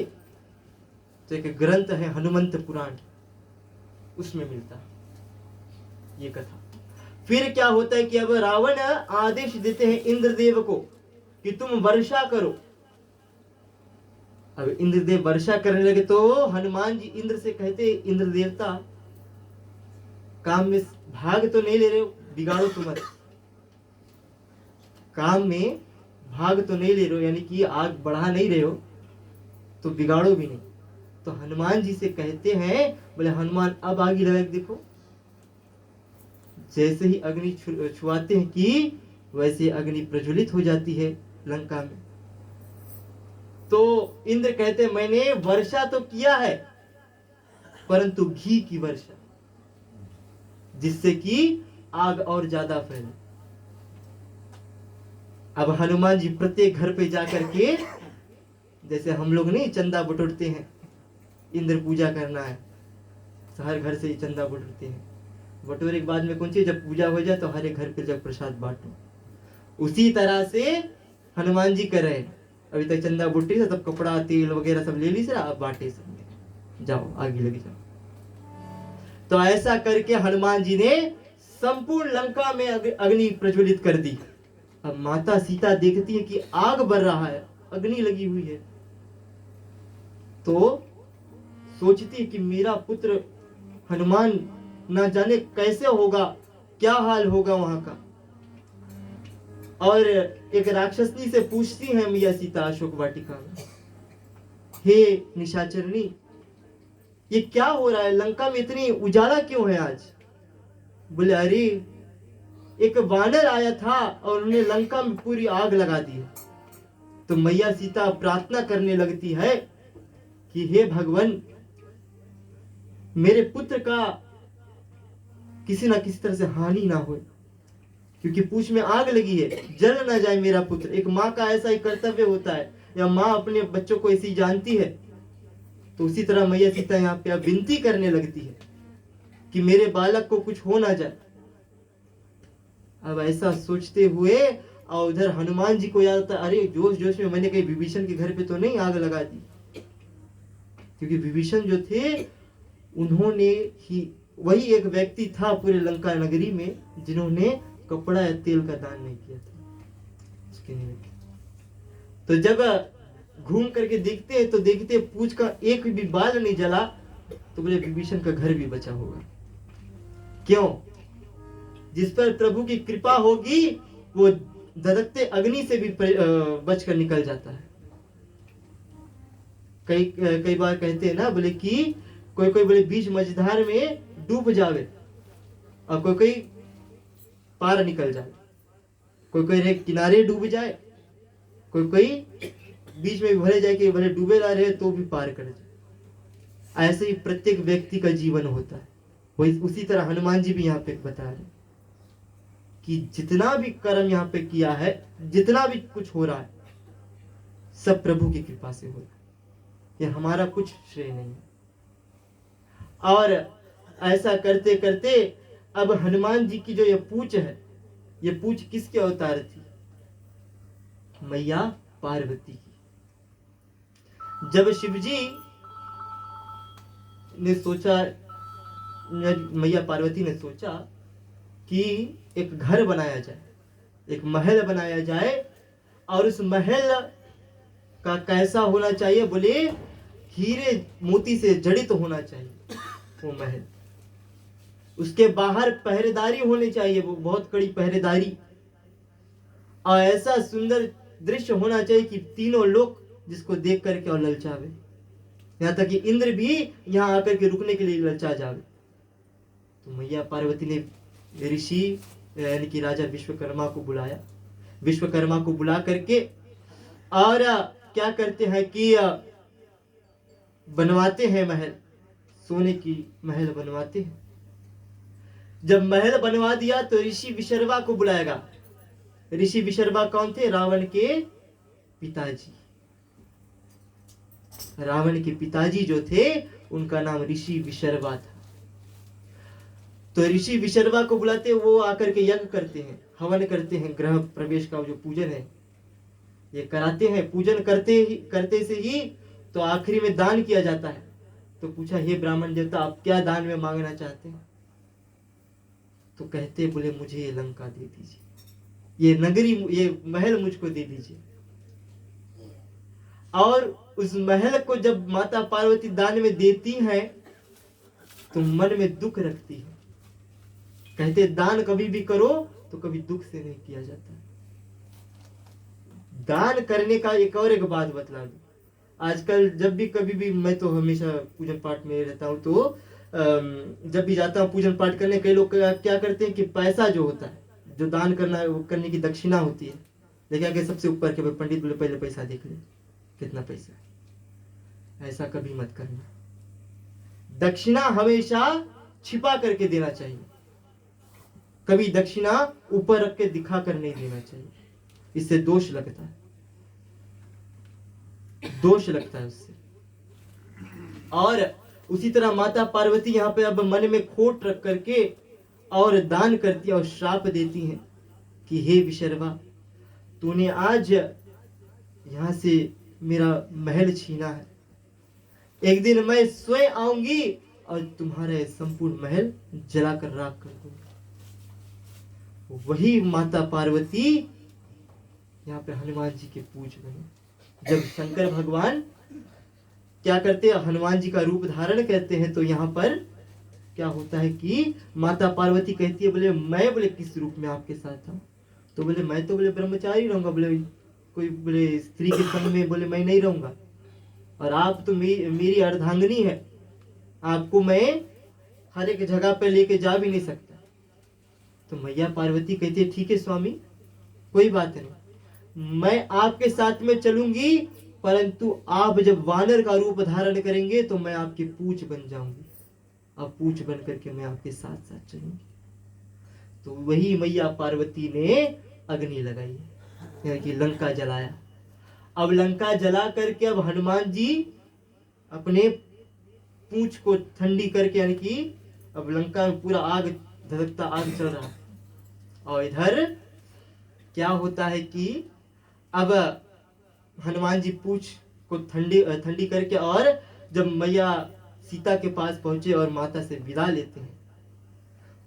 तो एक ग्रंथ है हनुमंत पुराण, उसमें मिलता है ये कथा। फिर क्या होता है कि अब रावण आदेश देते हैं इंद्रदेव को कि तुम वर्षा करो। अब इंद्रदेव वर्षा करने लगे तो हनुमान जी इंद्र से कहते, इंद्र देवता काम में भाग तो नहीं ले रहे हो, बिगाड़ो तुम मत। काम में भाग तो नहीं ले रहे हो, यानी कि आग बढ़ा नहीं रहे हो तो बिगाड़ो भी नहीं। तो हनुमान जी से कहते हैं, बोले हनुमान अब आगे लगा के देखो। जैसे ही अग्नि छुआते हैं कि वैसे अग्नि प्रज्वलित हो जाती है लंका में। तो इंद्र कहते मैंने वर्षा तो किया है परंतु घी की वर्षा, जिससे कि आग और ज्यादा फैले। अब हनुमान जी प्रत्येक घर पे जाकर के, जैसे हम लोग नहीं चंदा बटोरते हैं, इंद्र पूजा करना है तो हर घर से ही चंदा बटोरते हैं। बटोरे के बाद में कौन सी, जब पूजा हो जाए तो हर एक घर पे जब प्रसाद बांटो, उसी तरह से हनुमान जी कर रहे हैं। अभी तक चंदा बुट्टी से तब कपड़ा तेल वगैरह सब ले ली से आप बांटे सब, जाओ आगे लगे जाओ। तो ऐसा करके हनुमान जी ने संपूर्ण लंका में अग्नि प्रज्वलित कर दी। अब माता सीता देखती है कि आग बढ़ रहा है, अग्नि लगी हुई है, तो सोचती है कि मेरा पुत्र हनुमान ना जाने कैसे होगा, क्या हाल होगा वहां का। और एक राक्षसनी से पूछती है मैया सीता अशोक वाटिका में, हे निशाचरनी ये क्या हो रहा है, लंका में इतनी उजाला क्यों है आज। बोले अरे एक वानर आया था और उन्होंने लंका में पूरी आग लगा दी। तो मैया सीता प्रार्थना करने लगती है कि हे भगवान मेरे पुत्र का किसी ना किसी तरह से हानि ना हो, क्योंकि पूंछ में आग लगी है, जल ना जाए मेरा पुत्र। एक माँ का ऐसा ही कर्तव्य होता है, या माँ अपने बच्चों को ऐसी जानती है। तो उसी तरह मैया सीता यहाँ पे विनती करने लगती है कि मेरे बालक को कुछ हो ना जाए। अब ऐसा सोचते हुए और उधर हनुमान जी को याद आता, अरे जोश जोश में मैंने कहीं विभीषण के घर पे तो नहीं आग लगा दी, क्योंकि विभीषण जो थे उन्होंने ही, वही एक व्यक्ति था पूरे लंका नगरी में जिन्होंने कपड़ा या तेल का दान नहीं किया था उसके निमित्त। तो जब घूम करके देखते हैं तो देखते पूंछ का एक भी बाल नहीं जला, तो बोले विभीषण का घर भी बचा होगा। क्यों? जिस पर प्रभु की कृपा होगी वो धधकते अग्नि से भी बचकर निकल जाता है। कई कई बार कहते हैं ना, बोले कि कोई कोई बोले बीच मझधार में डूब जावे और कोई कोई पार निकल जाए, कोई कोई किनारे डूब जाए, कोई कोई बीच में भरे जाए कि भले डूबे ना रहे तो भी पार कर जाए। ऐसे ही प्रत्येक व्यक्ति का जीवन होता है। वही उसी तरह हनुमान जी भी यहाँ पे बता रहे कि जितना भी कर्म यहाँ पे किया है, जितना भी कुछ हो रहा है, सब प्रभु की कृपा से हो रहा है, ये हमारा कुछ श्रेय नहीं है। और ऐसा करते करते अब हनुमान जी की जो ये पूछ है, ये पूछ किसके अवतार थी? मैया पार्वती की। जब शिवजी ने सोचा, मैया पार्वती ने सोचा कि एक घर बनाया जाए, एक महल बनाया जाए, और उस महल का कैसा होना चाहिए? बोले हीरे मोती से जड़ित होना चाहिए वो महल। उसके बाहर पहरेदारी होनी चाहिए, वो बहुत कड़ी पहरेदारी, और ऐसा सुंदर दृश्य होना चाहिए कि तीनों लोग जिसको देख करके और ललचावे, यहाँ तक कि इंद्र भी यहाँ आकर के रुकने के लिए ललचा जावे। तो मैया पार्वती ने ऋषि यानी कि राजा विश्वकर्मा को बुलाया। विश्वकर्मा को बुला करके और क्या करते हैं कि बनवाते हैं महल, सोने की महल बनवाते हैं। जब महल बनवा दिया तो ऋषि विशर्वा को बुलाएगा। ऋषि विशर्वा कौन थे? रावण के पिताजी। रावण के पिताजी जो थे उनका नाम ऋषि विशर्वा था। तो ऋषि विशर्वा को बुलाते, वो आकर के यज्ञ करते हैं, हवन करते हैं, ग्रह प्रवेश का जो पूजन है ये कराते हैं। पूजन करते से ही तो आखिरी में दान किया जाता है। तो पूछा, हे ब्राह्मण देवता, आप क्या दान में मांगना चाहते हैं? तो कहते, बोले मुझे ये लंका दे दीजिए, ये नगरी, ये महल मुझको दे दीजिए। और उस महल को जब माता पार्वती दान में देती हैं तो मन में दुख रखती है। कहते, दान कभी भी करो तो कभी दुख से नहीं किया जाता। दान करने का एक बात बतला दूं। आजकल जब भी कभी भी, मैं तो हमेशा पूजन पाठ में रहता हूँ, तो जब भी जाता हूँ पूजन पाठ करने, कई लोग क्या करते हैं कि पैसा जो होता है, जो दान करने की दक्षिणा होती है, लेकिन आगे सबसे ऊपर के पंडित बोले पहले पैसा देख ले कितना पैसा है। ऐसा कभी मत करना। दक्षिणा हमेशा छिपा करके देना चाहिए। कभी दक्षिणा ऊपर रख के दिखा कर नहीं देना चाहिए, इससे दोष लगता है, दोष लगता है उससे। और उसी तरह माता पार्वती यहाँ पे अब मन में खोट रख करके और दान करती है और श्राप देती हैं कि हे विशर्वा, तूने आज यहाँ से मेरा महल छीना है, एक दिन मैं स्वयं आऊंगी और तुम्हारे संपूर्ण महल जलाकर राख कर दूंगी। वही माता पार्वती यहाँ पे हनुमान जी के पूज बने। जब शंकर भगवान क्या करते हैं, हनुमान जी का रूप धारण करते हैं, तो यहाँ पर क्या होता है कि माता पार्वती कहती है, बोले मैं बोले किस रूप में आपके साथ था? तो बोले मैं तो बोले ब्रह्मचारी रहूंगा, बोले कोई बोले स्त्री के संग में बोले मैं नहीं रहूंगा, और आप तो मेरी अर्धांगिनी है, आपको मैं हर एक जगह पे लेके जा भी नहीं सकता। तो मैया पार्वती कहती है, ठीक है स्वामी, कोई बात नहीं, मैं आपके साथ में चलूंगी, परंतु आप जब वानर का रूप धारण करेंगे तो मैं आपकी पूंछ बन जाऊंगी, अब पूंछ बन करके मैं आपके साथ साथ चलूंगी। तो वही मैया पार्वती ने अग्नि लगाई, यानी कि लंका जलाया। अब लंका जला करके अब हनुमान जी अपने पूंछ को ठंडी करके, यानी कि अब लंका में पूरा आग, धधकता आग चल रहा है। और इधर क्या होता है कि अब हनुमान जी पूंछ को ठंडी करके, और जब मैया सीता के पास पहुंचे और माता से विदा लेते हैं,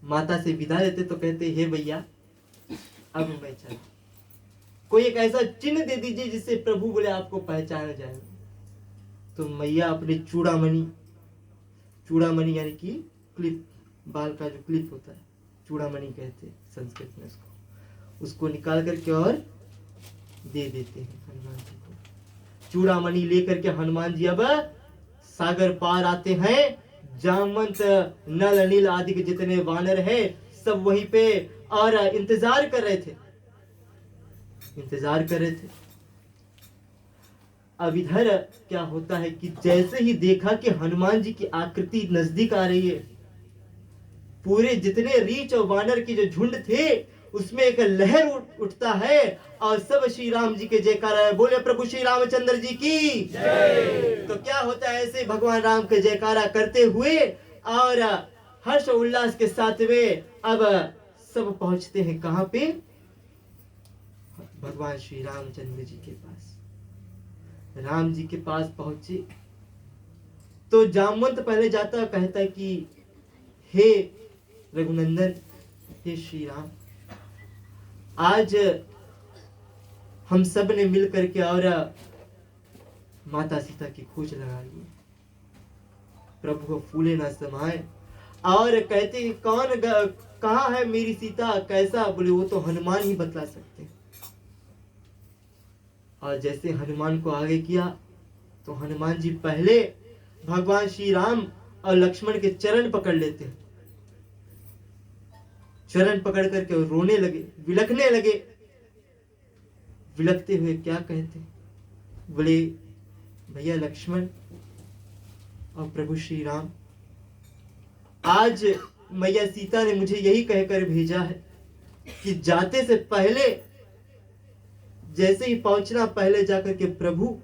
माता से विदा लेते तो कहते, हे भैया अब मैं चल, कोई एक ऐसा चिन्ह दे दीजिए जिससे प्रभु बोले आपको पहचाना जाए। तो मैया अपने चूड़ामणि यानी कि क्लिप, बाल का जो क्लिप होता है, चूड़ामणि कहते हैं संस्कृत में उसको, उसको निकाल करके और दे देते हैं हनुमान जी को। चूड़ामणि लेकर के हनुमान जी अब सागर पार आते हैं। जामवंत, नल, नील आदि के जितने वानर हैं सब वहीं पे और इंतजार कर रहे थे, इंतजार कर रहे थे। अब इधर क्या होता है कि जैसे ही देखा कि हनुमान जी की आकृति नजदीक आ रही है, पूरे जितने रीछ और वानर के जो झुंड थे उसमें एक लहर उठता है और सब श्री राम जी के जयकारा है। बोले प्रभु श्री रामचंद्र जी की जय। तो क्या होता है, ऐसे भगवान राम के जयकारा करते हुए और हर्ष उल्लास के साथ में अब सब पहुंचते हैं कहां पे, भगवान श्री रामचंद्र जी के पास। राम जी के पास पहुंचे तो जामवंत पहले जाता कहता है कि हे रघुनंदन, हे श्री राम, आज हम सब ने मिल करके और माता सीता की खोज लगा ली। प्रभु फूले ना समाए और कहते हैं कौन कहाँ है मेरी सीता, कैसा? बोले वो तो हनुमान ही बतला सकते हैं। और जैसे हनुमान को आगे किया तो हनुमान जी पहले भगवान श्री राम और लक्ष्मण के चरण पकड़ लेते हैं। चरण पकड़ करके रोने लगे, विलखने लगे। विलखते हुए क्या कहते, बोले भैया लक्ष्मण और प्रभु श्री राम, आज मैया सीता ने मुझे यही कहकर भेजा है कि जाते से पहले, जैसे ही पहुंचना, पहले जाकर के प्रभु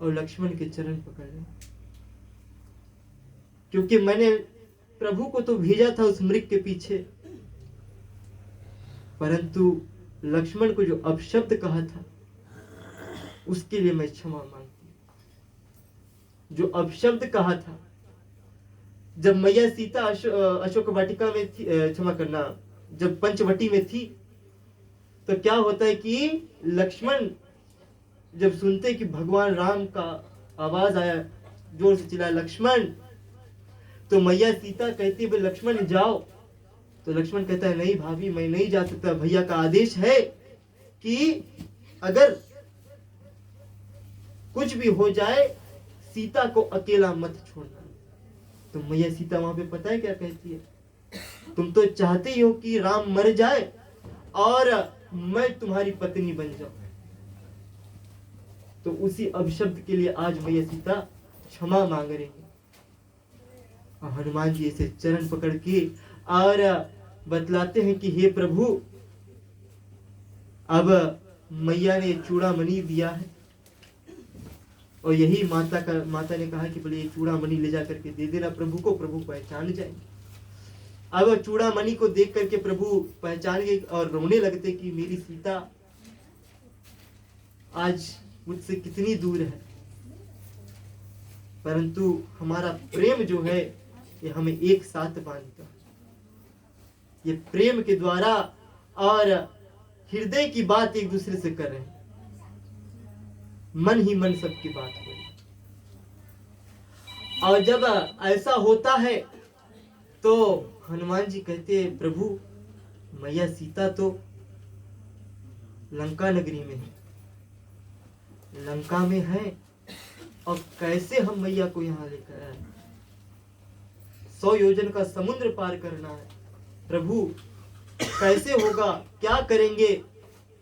और लक्ष्मण के चरण पकड़ ले, क्योंकि मैंने प्रभु को तो भेजा था उस मृग के पीछे, परंतु लक्ष्मण को जो अपशब्द कहा था उसके लिए मैं क्षमा मांगती हूं। जो अपशब्द कहा था, जब मैया सीता अशोक वाटिका में थी, क्षमा करना, जब पंचवटी में थी, तो क्या होता है कि लक्ष्मण जब सुनते कि भगवान राम का आवाज आया, जोर से चिल्लाया लक्ष्मण, तो मैया सीता कहती है लक्ष्मण जाओ। तो लक्ष्मण कहता है नहीं भाभी, मैं नहीं जा सकता, भैया का आदेश है कि अगर कुछ भी हो जाए सीता को अकेला मत छोड़ना। तो मैया सीता वहां पे पता है क्या कहती है, तुम तो चाहते ही हो कि राम मर जाए और मैं तुम्हारी पत्नी बन जाऊं। तो उसी अपशब्द के लिए आज मैया सीता क्षमा मांग रही है। और हनुमान जी ऐसे चरण पकड़ के और बतलाते हैं कि हे प्रभु, अब मैया ने चूड़ामणि दिया है और यही माता ने कहा कि बोले ये चूड़ामणि ले जा करके दे देना प्रभु को, प्रभु पहचान जाएंगे। अब चूड़ामणि को देख करके प्रभु पहचान गए और रोने लगते कि मेरी सीता आज मुझसे कितनी दूर है, परंतु हमारा प्रेम जो है ये हमें एक साथ बांधता। ये प्रेम के द्वारा और हृदय की बात एक दूसरे से कर रहे हैं, मन ही मन सबकी बात हो रही। और जब ऐसा होता है तो हनुमान जी कहते हैं प्रभु, मैया सीता तो लंका नगरी में है, लंका में है, और कैसे हम मैया को यहाँ लेकर आए? 100 योजन का समुद्र पार करना है प्रभु, कैसे होगा, क्या करेंगे,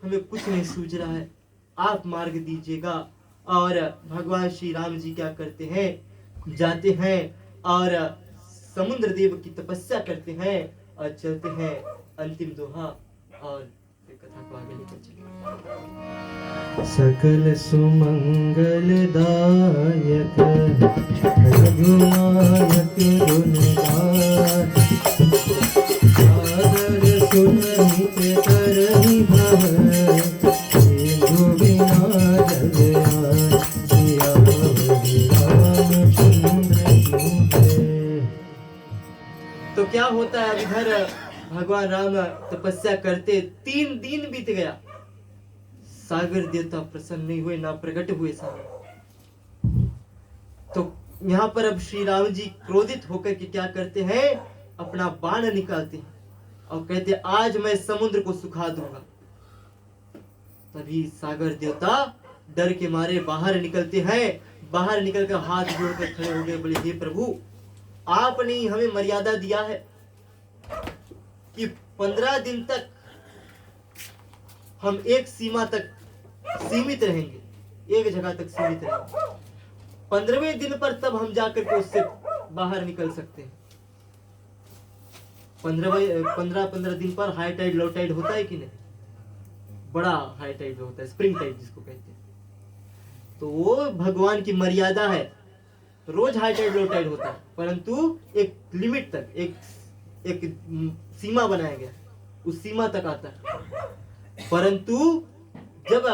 हमें कुछ नहीं सूझ रहा है, आप मार्ग दीजिएगा। और भगवान श्री राम जी क्या करते हैं, जाते हैं और समुद्र देव की तपस्या करते हैं और चलते हैं अंतिम दोहा और कथा को आगे लेकर चलेंगे। सकल सुमंगल दायक रघुनायक गुणगान, सादर सुनहित करहि भव, सिंधु बिना जल आन, सियावरि रामचंद्र की जय। तो क्या होता है, इधर भगवान राम तपस्या करते 3 दिन बीत गया, सागर देवता प्रसन्न नहीं हुए, ना प्रकट हुए सागर। तो यहाँ पर अब श्री राम जी क्रोधित होकर के क्या करते हैं, अपना बाण निकालते हैं और कहते हैं आज मैं समुद्र को सुखा दूंगा। तभी सागर देवता डर के मारे बाहर निकलते हैं। बाहर निकलकर हाथ जोड़कर खड़े हो गए, बोले हे प्रभु, आपने हमें मर्यादा दिया है कि 15 दिन तक हम एक सीमा तक सीमित रहेंगे, एक जगह तक सीमित रहेंगे। 15वें दिन पर तब हम जाकर के उससे बाहर निकल सकते हैं। 15 दिन पर हाई टाइड लो टाइड होता है कि नहीं? बड़ा हाई टाइड होता है, स्प्रिंग टाइड जिसको कहते हैं। तो वो भगवान की मर्यादा है, रोज हाई टाइड लो टाइड होता है, परंतु एक लिमिट तक, एक सीमा बनाया गया, उस सीमा तक आता है। परंतु जब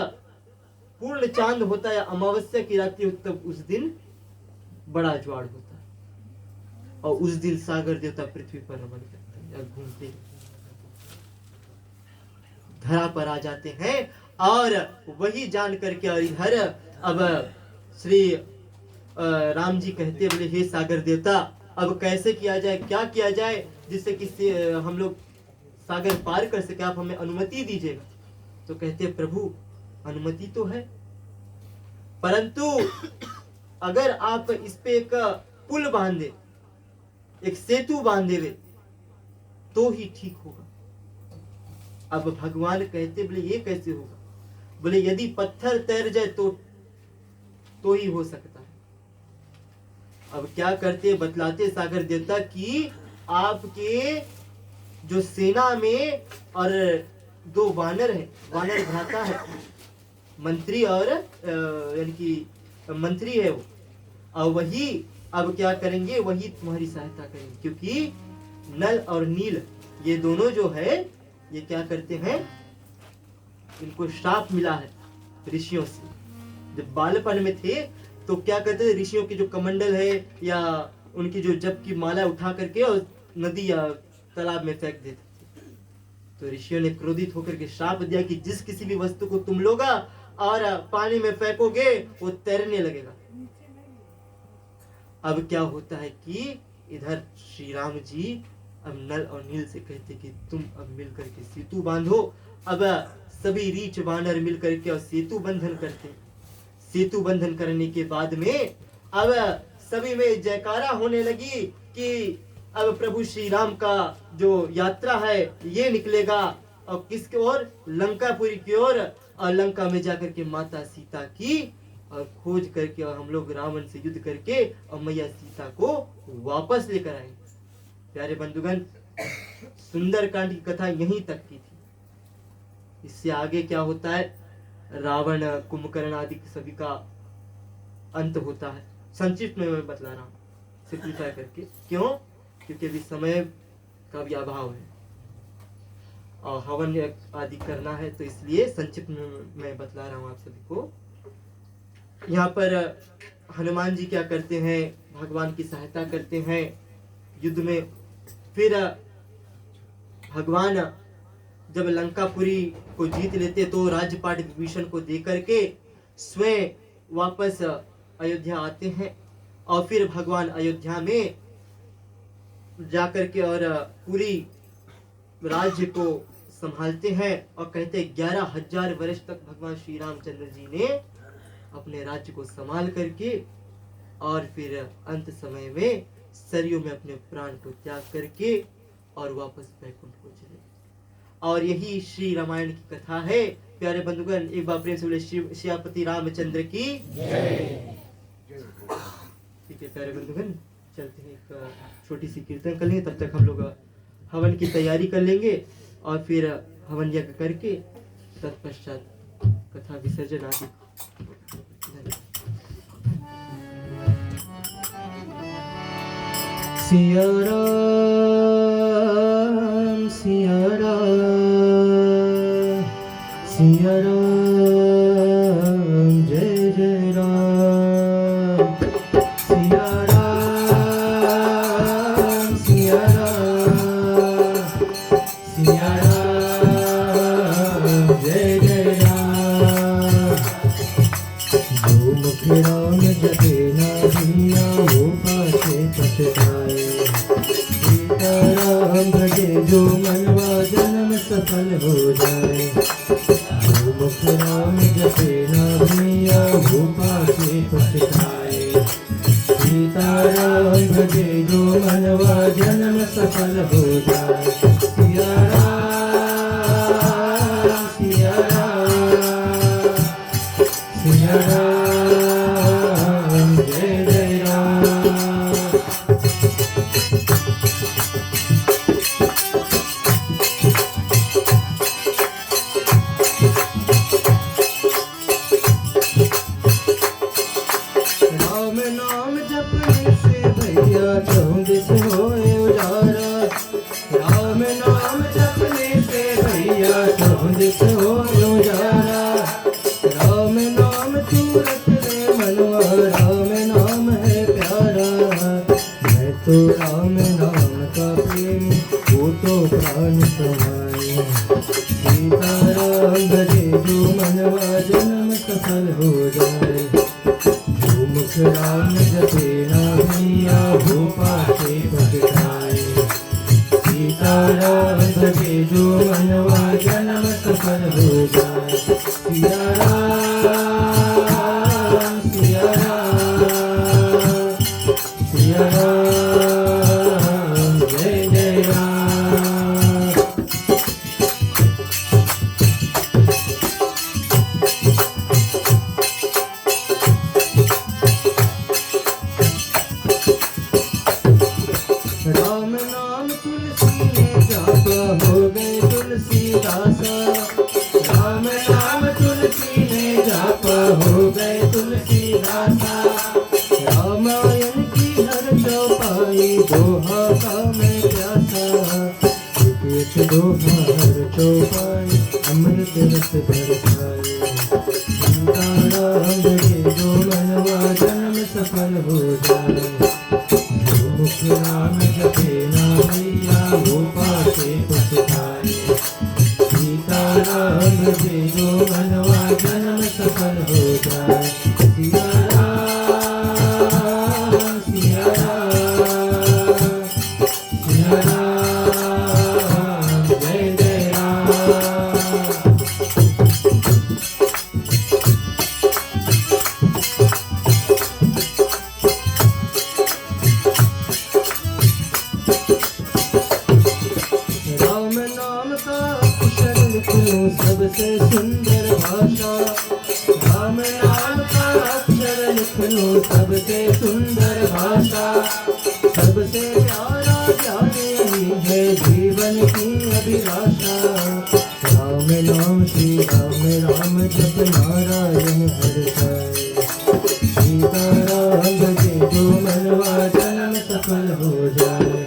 पूर्ण चांद होता है, अमावस्या की रात्रि होती, तब उस दिन बड़ा ज्वार होता है और उस दिन सागर देवता पृथ्वी पर रमण करते हैं या घूमते धरा पर आ जाते हैं। और वही जान करके और इधर अब श्री राम जी कहते बोले हे सागर देवता, अब कैसे किया जाए, क्या किया जाए जिससे कि हम लोग सागर पार कर सके, आप हमें अनुमति दीजिएगा। तो कहते प्रभु अनुमति तो है, परंतु अगर आप इस पे एक पुल बांधे, एक सेतु बांधे हुए तो ही ठीक होगा। अब भगवान कहते बोले ये कैसे होगा? बोले यदि पत्थर तैर जाए तो ही हो सकता है। अब क्या करते बतलाते सागर देवता की आपके जो सेना में और 2 वानर है, वानर भ्राता है, मंत्री और यानी कि मंत्री है वो, और वही अब क्या करेंगे, वही तुम्हारी सहायता करेंगे, क्योंकि नल और नील ये दोनों जो है ये क्या करते हैं, इनको श्राप मिला है ऋषियों से। जब बालपन में थे तो क्या करते थे, ऋषियों की जो कमंडल है या उनकी जो जप की माला उठा करके और नदी या तालाब में फेंक देते थे। तो ऋषियों ने क्रोधित होकर के श्राप दिया कि जिस किसी भी वस्तु को तुम लोगा और पानी में फेंकोगे वो तैरने लगेगा। अब क्या होता है कि इधर श्री राम जी अब नल और नील से कहते कि तुम अब मिलकर के सेतु बांधो। अब सभी रीछ वानर मिलकर के और सेतु बंधन करते। सेतु बंधन करने के बाद में अब सभी में जयकारा होने लगी कि अब प्रभु श्री राम का जो यात्रा है ये निकलेगा और किसके ओर, लंकापुरी की ओर, और लंका में जाकर के माता सीता की और खोज करके और हम लोग रावण से युद्ध करके और मैया सीता को वापस लेकर आएंगे। प्यारे बंधुगण, सुंदरकांड की कथा यहीं तक की थी। इससे आगे क्या होता है, रावण कुंभकर्ण आदि सभी का अंत होता है। संक्षिप्त में मैं बतला रहा हूँ, सिंप्लीफाई करके। क्यों? क्योंकि अभी समय का भी अभाव है और हवन आदि करना है, तो इसलिए संक्षिप्त में मैं बतला रहा हूँ आप सभी को। यहाँ पर हनुमान जी क्या करते हैं, भगवान की सहायता करते हैं युद्ध में। फिर भगवान जब लंकापुरी को जीत लेते तो राज्यपाट विभीषण को देकर के स्वयं वापस अयोध्या आते हैं और फिर भगवान अयोध्या में जाकर के और पूरी राज्य को संभालते हैं और कहते हैं 11,000 वर्ष तक भगवान श्री रामचंद्र जी ने अपने राज्य को संभाल करके और फिर अंत समय में सरयू में अपने प्राण को त्याग करके और वापस वैकुंठ को चले। और यही श्री रामायण की कथा है। प्यारे बंधुगण, एक बार प्रेम से बोले श्रीपति रामचंद्र की जय। ठीक है प्यारे बंधुगण, चलते हैं, एक छोटी सी कीर्तन कर लेंगे, तब तक हम लोग हवन की तैयारी कर लेंगे और फिर हवन यज्ञ करके तत्पश्चात कथा विसर्जन आदि। सिया राम सिया राम सिया राम जय जय राम सिया राम सिया राम सिया राम जय जय राम। जो मुख राम जपे ना हिया वो पाछे पछताए। राम भजे जो मनवा जन्म सफल हो जाए। जो मुख भैया वो पाछे पछताए। सीताराम भजे जो मनवा जन्म सफल हो जाए। सिया राम सिया राम सिया राम जय जय राम। राम नाम जपने से भैया चौदिस होए उजारा। राम नाम जपने से भैया चौदिस होए उजारा। राम नाम तू रख ले मनवा राम नाम है प्यारा। मैं तो राम नाम का प्रेमी वो तो प्राण समाए। सीताराम भजे जो मनवा जन्म सफल हो जाए। मुख राम जपे ना भैया वो पाछे पछताए। सीताराम भजे जो मनवा जन्म सफल हो जाए। सिया राम सिया राम सिया राम जय जय राम। राम नाम तुलसी ने जापा हो गए तुलसीदासा। राम नाम तुलसी ने जापा हो गए तुलसीदासा। रामायण की हर चौपाई दोहा का मैं प्यासा। एक दोहा हर चौपाई अमृत रस बरसाए। सीताराम भजे जो मनवा जन्म सफल हो जाए। मुख राम जपे ना भैया वो पाछे पछताए। सीताराम भजे जो मनवा जन्म सफल हो जाए। सिया राम सिया राम सिया राम जय जय राम। राम नाम का अक्षर लिख लूं सबसे सुंदर भाषा। राम नाम का अक्षर लिख लूं सबसे सुंदर भाषा। सबसे प्यारा ज्ञान यही है जीवन की अभिलाषा। राम नाम श्री राम राम जप नारायण हर जाए। सीताराम भजे जो मनवा जन्म सफल हो जाए।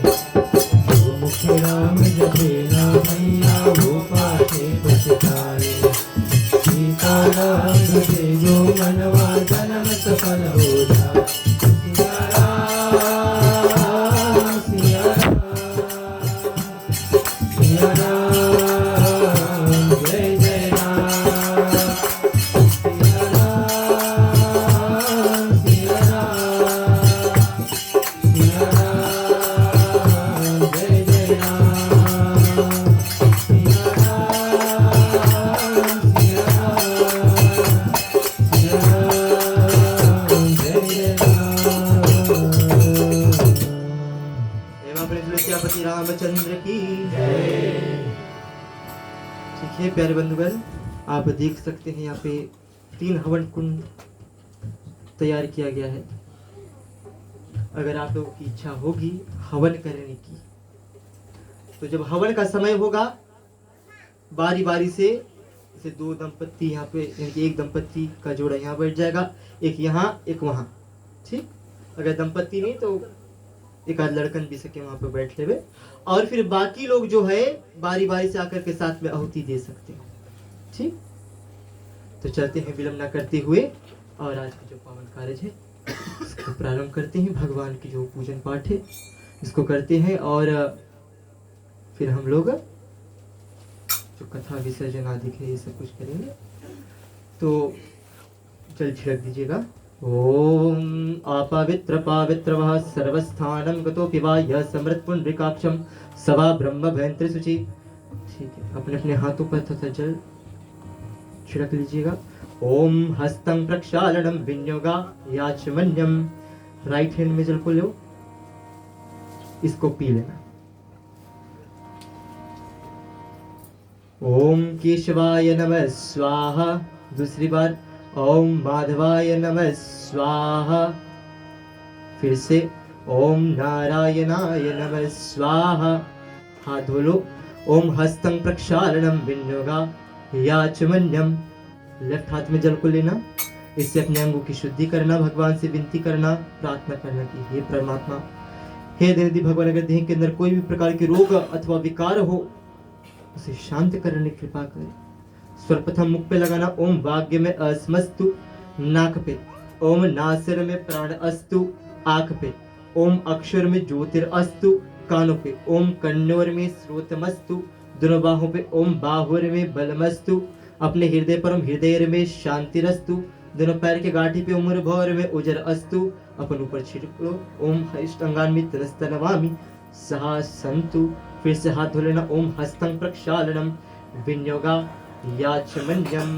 मुख राम जपे ना भैया वो पाछे पछताए। सीताराम भजे जो मनवा जन्म सफल हो जाए। सिया राम सिया राम जय जय राम। सिया राम सिया राम सिया राम जय जय राम। सिया राम सिया राम सिया राम जय जय राम। एवं अपने तुलसीपति रामचंद्र की जय। ठीक है प्यारे बंधुगण, आप देख सकते हैं यहाँ पे 3 हवन कुंड तैयार किया गया है। अगर आप लोगों की इच्छा होगी हवन करने की, तो जब हवन का समय होगा बारी बारी से जैसे 2 दंपत्ति यहाँ पे, यानी कि 1 दंपत्ति का जोड़ा यहाँ बैठ जाएगा, एक यहाँ एक वहाँ। ठीक, अगर दंपत्ति नहीं तो एक आध लड़कन भी सके वहाँ पे बैठ लेवे, और फिर बाकी लोग जो है बारी बारी से आकर के साथ में आहुति दे सकते हैं। ठीक, तो चलते हैं विलंब न करते हुए और आज का जो पावन कार्य है इसको प्रारंभ करते हैं। भगवान की जो पूजन पाठ है इसको करते हैं और फिर हम लोग जो कथा विसर्जन आदि है ये सब कुछ करेंगे। तो जल छिड़क दीजिएगा। ओम अपवित्र पवित्र वह सर्वस्थानं गतोऽपि वा यः समृत पुंडरीकाक्षं सवा ब्रह्म भयंत्री शुचि। ठीक है, अपने अपने हाथों पर तथा जल छिड़क लीजिएगा ओम हस्तं प्रक्षालनम विनियोगा याचमन्यम। राइट हैंड में जल को लो, इसको पी लेना। ओम केशवाय नमः स्वाहा। दूसरी बार ओम माधवाय नमः स्वाहा। फिर से ओम नारायणाय नमः स्वाहा। हाथ धो लो। ओम हस्तं प्रक्षालनम विनियोगा याचमन्यम। लेफ्ट हाथ में जल को लेना, इससे अपने अंगों की शुद्धि करना, भगवान से विनती करना, प्रार्थना करना कि हे परमात्मा, हे देवदी भगवान, अगर देह के अंदर कोई भी प्रकार के रोग अथवा विकार हो उसे शांत करने की कृपा करें। सर्वप्रथम मुख पे लगाना ओम भाग्य में अस्मस्तु, नाक पे ओम नासिर में प्राण अस्तु, आंख पे ओम अक्षर में ज्योतिरअस्तु, कानों पे ओम कन्नौर में श्रोतमस्तु, दोनों बाहों पे ओम बाहुर में बलमस्तु, अपने हृदय पर ओम हृदय में शांतिरस्तु, दोनों पैर के गांठी पे उम्र भौर में उजर अस्तु, अपन ऊपर छिड़क लो ओम हरिष्टांगान्मी तनस्तनवामि सहा संतु। फिर से हाथ धो लेना। ओम हस्तं प्रक्षालनम विनियोगा याचमन्यम।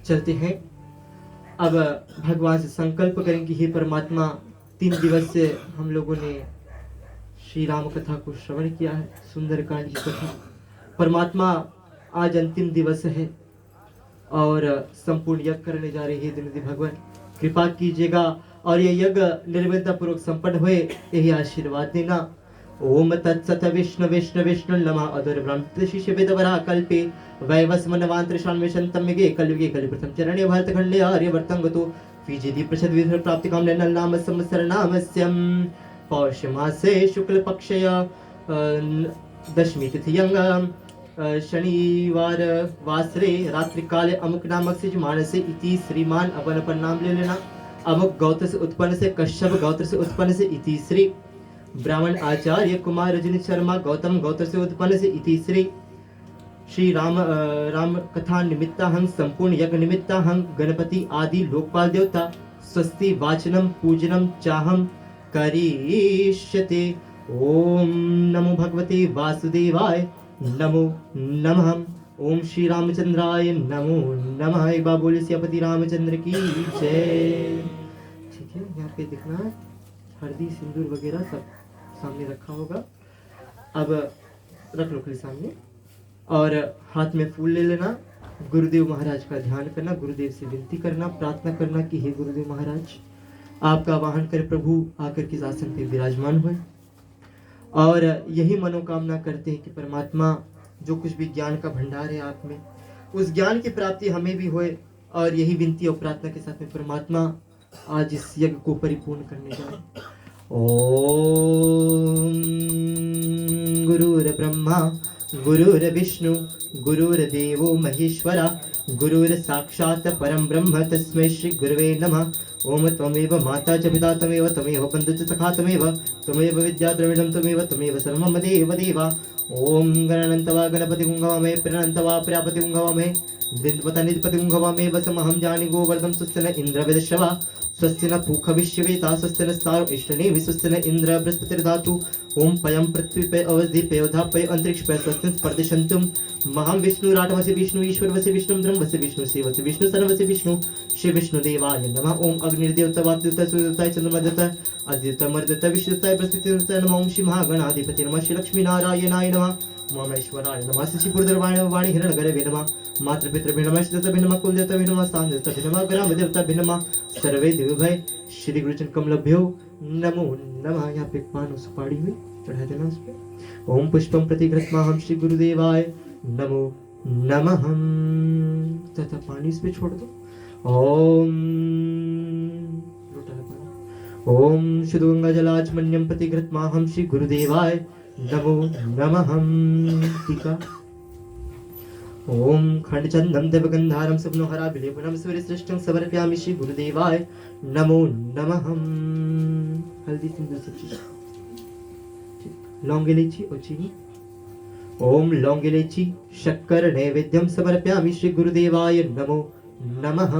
चलते हैं। अब भगवान से संकल्प करें कि हे परमात्मा, 3 दिवस से हम लोगों ने श्री राम कथा को श्रवण किया है, सुंदरकांड की कथा। परमात्मा, आज अंतिम दिवस है और संपूर्ण यज्ञ करने जा रहे हैं। दिनदी भगवान कृपा कीजिएगा और ये यज्ञ निर्विघ्नता पूर्वक संपन्न हुए, यही आशीर्वाद देना। ओम तत्सत विष्णु विष्णु विष्णु नमः अधुर ब्रह्म शिष्य वेदवरा कल्पे वैवस्मनवान्त्रशान्वेषन्तम्यगे कलियुगे कलिप्रथम चरणे भरतखण्डे आर्यवर्तंगतो विजिति प्रसद विधि प्राप्ति कामने नाम संवत्सर नामस्यम पौष मासे शुक्ल पक्षय दशमी तिथियंगम शनिवार वासरे रात्रि काले अमुक नामक से मानसे इति श्रीमान अपन पर नाम ले लेना। अमुक गौत्र से उत्पन्न से कश्यप गौत्र से उत्पन्न से इति श्री ब्राह्मण आचार्य कुमार रजनी शर्मा गौतम गोत्र से उत्पन्न से इति श्री राम कथा निमित्ताहं संपूर्ण यज्ञ निमित्ताहं गणपति आदि लोकपाल देवता स्वस्ति वाचनम पूजनम चाहम करिष्यते। ओम नमो भगवते वासुदेवाय नमो नमः। ओम श्री रामचंद्राय नमो नमः। एक बार बोले सियापति रामचंद्र की जय। ठीक है, यहाँ पे दिखना है हल्दी सिंदूर वगैरह सब सामने रखा होगा। अब रख लो खाली सामने और हाथ में फूल ले लेना। गुरुदेव महाराज का ध्यान करना, गुरुदेव से विनती करना, प्रार्थना करना कि हे गुरुदेव महाराज, आपका वाहन कर प्रभु आकर के आसन पे विराजमान हुए। और यही मनोकामना करते हैं कि परमात्मा, जो कुछ भी ज्ञान का भंडार है आप में, उस ज्ञान की प्राप्ति हमें भी होए। और यही विनती और प्रार्थना के साथ में परमात्मा आज इस यज्ञ को परिपूर्ण करने जाए। ओम गुरुर ब्रह्मा गुरुर्विष्णु गुरुर्देवो महेश्वरा गुरुर साक्षात् परम ब्रह्म तस्मै श्री गुरवे नमः। ओम त्वमेव माता च पिता त्वमेव त्वमेव बन्धु च सखा त्वमेव विद्या द्रविणं त्वमेव सर्वं मदेव देवा। ओम गणानन्तवा गणपति गुंगवामे प्रणन्तवा प्रजापति गुंगवामे दिन्दपता निधिपति गुंगवामे वसमहं जानि गोवर्धन स्वस्ति न इन्द्र विदश्रवा स्वस्ति न पूख विश्ववेता स्वस्ति न स्तारो इष्टने स्वस्ति न इन्द्र बृहस्पतिर्धातु। ओम पयं पृथ्वी पे अवधि पे अवधा पे अंतरिक्ष पे स्वस्ति स्पर्दिशन्तुम महं विष्णु राटवसे विष्णु ईश्वर वसे विष्णु ब्रह्म वसे विष्णु शिव वसे विष्णु सर्वसे विष्णु श्री विष्णु देवाय नमः। ओम अग्निर्देवता वायुदेवता सूर्यदेवता चंद्रमा देवता अदित्य मर्देवता विष्णु देवता बृहस्पति देवता नमः। ओम श्री महागणाधिपति नमः श्री लक्ष्मी नारायणाय नमः। महेश्वराय नमः श्री पुरधरवाय नमः वाणी हिरण्यगर्भे नमः मातृपितृभ्यो नमः श्रीदेवताभ्यो नमः कुलदेवताभ्यो नमः स्थानदेवताभ्यो नमः ग्रामदेवताभ्यो नमः सर्वे देवभय श्री गुरुजन कमलभ्यो नमो नमः। यहाँ पे पान सुपाड़ी हुई चढ़ा देना उस पे। ओम पुष्पम प्रतिगृह्णाहं श्री गुरुदेवाय नमो नमः। तथा पानी इस पे छोड़ दो। ओम ओम शुद्ध गंगा जलाचमन्यम प्रतिगृह्णाहं श्री गुरुदेवाय नमो नमः। टीका। ओम खंडचंदम देवगंधारम सुब्नोहरा विलेपनम सूर्यश्रेष्ठं समर्पयामि श्री गुरुदेवाय नमो नमः। हल्दी सिंदूर सब चीज, लौंग इलायची और चीनी। ओम लौंग इलायची शक्कर नैवेद्यम समर्पयामि श्री गुरुदेवाय नमो नमः।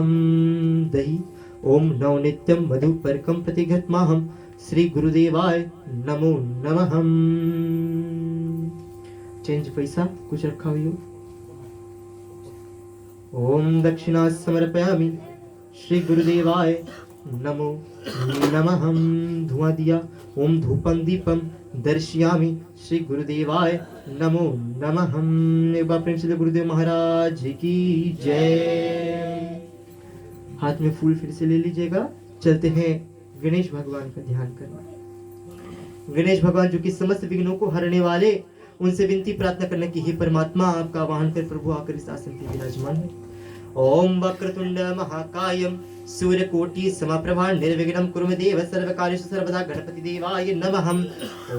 दही ओम नवनित्यम मधु परकम प्रतिघृतमाहम श्री गुरुदेवाय नमो नमः। चेंज पैसा कुछ रखा हुई हो। ओम दक्षिणा समर्पयामि श्री गुरुदेवाय नमो नमः। धुआं दिया ओम धूपम दीपम दर्शयामि श्री गुरुदेवाय नमो नमः। एक बार प्रेम से गुरुदेव महाराज की जय। हाथ में फूल फिर से ले लीजिएगा। चलते हैं गणेश भगवान का ध्यान करना। गणेश भगवान जो कि समस्त विघ्नों को हरने वाले, उनसे विनती प्रार्थना करने की हे परमात्मा आपका वाहन कर प्रभु आकर इस आसन पे विराजमान है। ओम वक्रतुंड महाकायम सूर्यकोटि समप्रभा निर्विघ्नं कुरु मे देव सर्वकार्येषु सर्वदा गणपति देवाय नमः।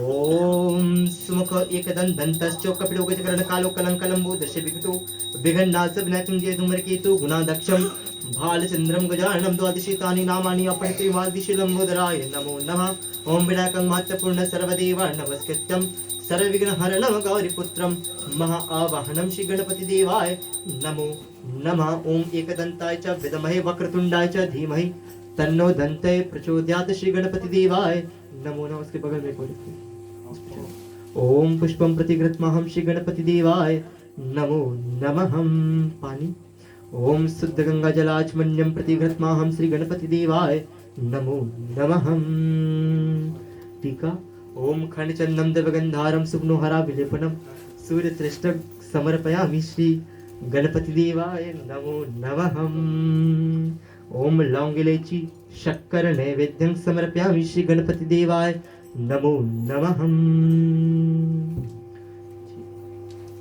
ओम सुमुख एकदं दन्तश्च कपिलो गजकर्ण कालो कलंकलंबो दृश्य विकटो विघ्नास विनायकं जय धूम्रकेतु गुणादक्षं भालचंद्रं गजाननं द्वादशीतानि नामानि अपठिते वादिशि लंबोदराय नमो नमः। ओम विनायकं महत्वपूर्ण सर्वदेव नमस्कृत्यं सर्वविघ्नहरणं गौरीपुत्रं महाआवाहनं श्री गणपति देवाय नमो नमः। ओम एकदंताय च विद्महे वक्रतुंडाय च धीमहि तन्नो दन्ते प्रचोदयात् श्री गणपति देवाय नमो नमः। उसके बगल में बोलिए ओम पुष्पम प्रतिगृह्णाहं श्री गणपति देवाय नमो नमः। पानी ओम शुद्ध गंगा जलाचमन्यम प्रतिगृह्णाहं श्री गणपति देवाय नमो नमः। टीका ओम खंडचंदम देवगंधारम सुग्नोहरा विलेपनम सूर्यतृष्टं समर्पयामि श्री गणपति देवाय नमो नमः। ओम लौंग इलायची शक्कर नैवेद्यं समर्पयामि श्री गणपति देवाय नमो नमः।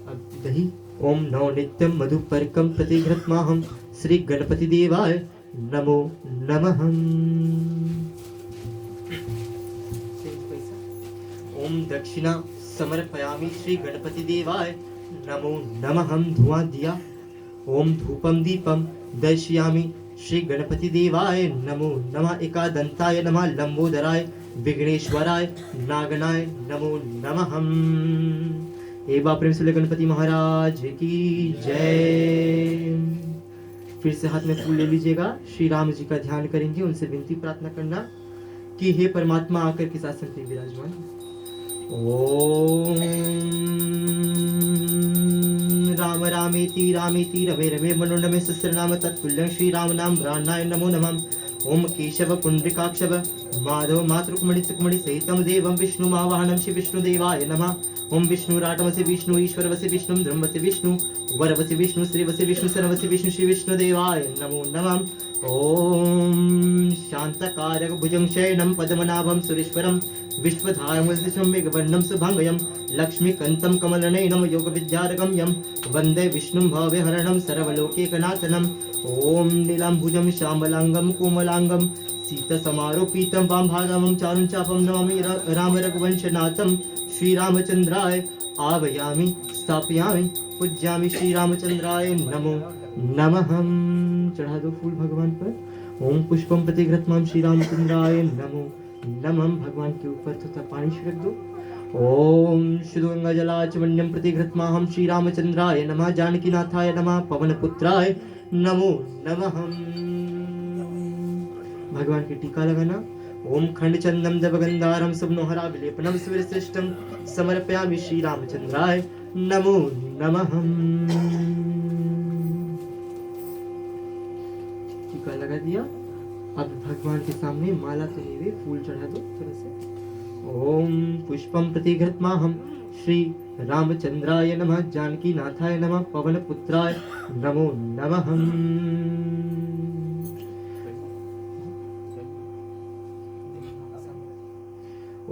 अब दही ओम नवनित्यं मधु परकं प्रतिघृह्णाहं श्री गणपति देवाय नमो नमः। ओम दक्षिणा समर्पयामि श्री गणपति देवाय नमो नमः। धुआं दिया ओम धूपम दीपम दर्शयामि श्री गणपति देवाय नमो नमः। एकादंताय नमः लंबोदराय विघ्नेश्वराय नागनाय नमो नमः। एक बार प्रेम से गणपति महाराज की जय। फिर से हाथ में फूल ले लीजिएगा। श्री राम जी का ध्यान करेंगे, उनसे विनती प्रार्थना करना कि हे परमात्मा आकर किस आसन पे विराजमान। ओम राम रामेति रामेति रमे रमे मनोरमे सहस्रनाम तत्तुल्यं श्री राम नाम प्राणाय नमो नमः। ओम केशव पुंडरीकाक्षव माधव मातृकुमणि सुकुमणि सहितं देवं विष्णुमावाहनं श्री विष्णुदेवाय नमः। ओम विष्णुराटमसि विष्णु ईश्वरवसि विष्णु ब्रह्मसि विष्णु वरवसि विष्णु श्रीवसि विष्णु सर्वसि विष्णु श्री विष्णुदेवाय नमो नमः। ओम शांतकारक भुजं शयनं पद्मनाभं सुरेश्वरं विश्वधारमदिशं मेघवर्णं शुभांगयं लक्ष्मीकान्तं कमलनयनं योगविद्यारगम्यं वन्दे विष्णुं भवहरणं सर्वलोकैकनाथनं। ओम नीलाम्बुजं श्यामलांगं कोमलांगं सीतसमारोपितं वामभागं चारुं चापं नमामि राम रघुवंशनाथं श्री रामचंद्राय आवायामि स्थापयामि पूज्यामि श्री रामचंद्राय नमो नमः। चढ़ा दो फूल भगवान पर। ओम पुष्पम प्रतिगृह्णाहं श्री रामचंद्राय नमो नमः। भगवान के ऊपर थोड़ा पानी छिड़क दो। ओम शुद्ध गंगा जलाचमन्यम प्रतिगृह्णाहं श्री रामचंद्राय नमः। जानकीनाथाय नमः। पवनपुत्राय नमो नमः। भगवान की टीका लगाना। ओम खंडचंदम देवगंधारम सुब्नोहरा विलेपनम सूर्यश्रेष्ठम समर्पयामि श्री रामचंद्राय नमो नमः। टीका लगा दिया। अब भगवान के सामने माला चढ़े हुए फूल चढ़ा दो थोड़ा से। ओम पुष्पम प्रतिगृह्णाहं श्री रामचंद्राय नमः। जानकीनाथाय नमः। पवनपुत्राय नमो नमः।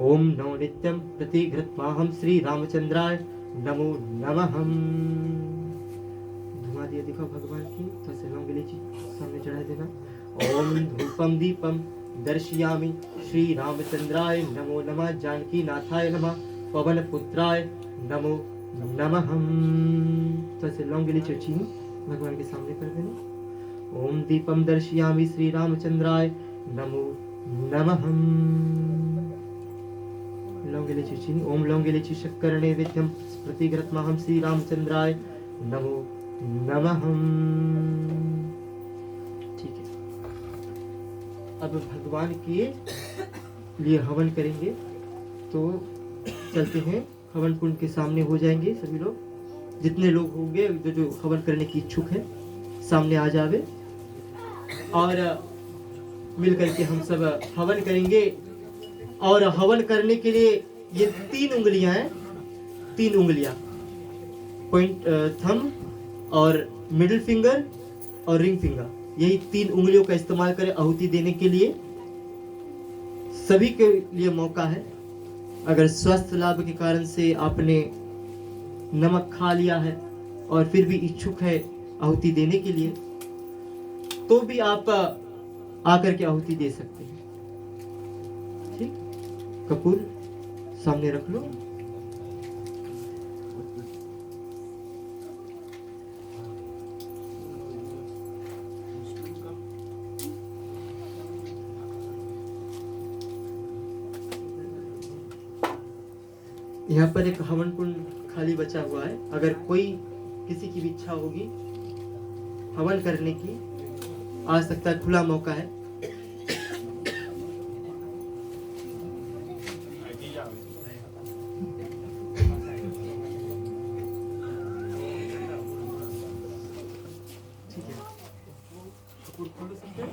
ओम नवनित्यं प्रतिगृह्णाहं श्री रामचंद्राय नमो नमः। धुआं दिया दिखाओ भगवान की। तो से लौंग इलायची सामने चढ़ा देना। ओम धूपम दीपम दर्शयामि श्री रामचंद्राय नमो नमः। जानकीनाथाय नमः। पवनपुत्राय नमो नमः। तो से लौंग इलायची चीनी भगवान के सामने कर देना। ओम दीपम दर्शयामि श्री रामचंद्राय नमो नमः। लौंग इलायची चीनी। ओम लौंग इलायची शक्कर नैवेद्यम प्रतिग्रतमाहम श्री रामचंद्राय नमो नमः। ठीक है, अब भगवान के लिए हवन करेंगे, तो चलते हैं हवन कुंड के सामने हो जाएंगे सभी लोग। जितने लोग होंगे जो जो हवन करने की इच्छुक है सामने आ जावे और मिल करके हम सब हवन करेंगे। और हवन करने के लिए ये 3 उंगलियां हैं, 3 उंगलियां, पॉइंट थंब और मिडिल फिंगर और रिंग फिंगर, यही 3 उंगलियों का इस्तेमाल करें आहुति देने के लिए। सभी के लिए मौका है। अगर स्वास्थ्य लाभ के कारण से आपने नमक खा लिया है और फिर भी इच्छुक है आहुति देने के लिए, तो भी आप आकर के आहुति दे सकते हैं। ठीक, कपूर सामने रख लो। यहाँ पर एक हवन कुंड खाली बचा हुआ है। अगर कोई किसी की भी इच्छा होगी हवन करने की, आ सकता है, खुला मौका है। ठीक है, खोलो सकते हैं?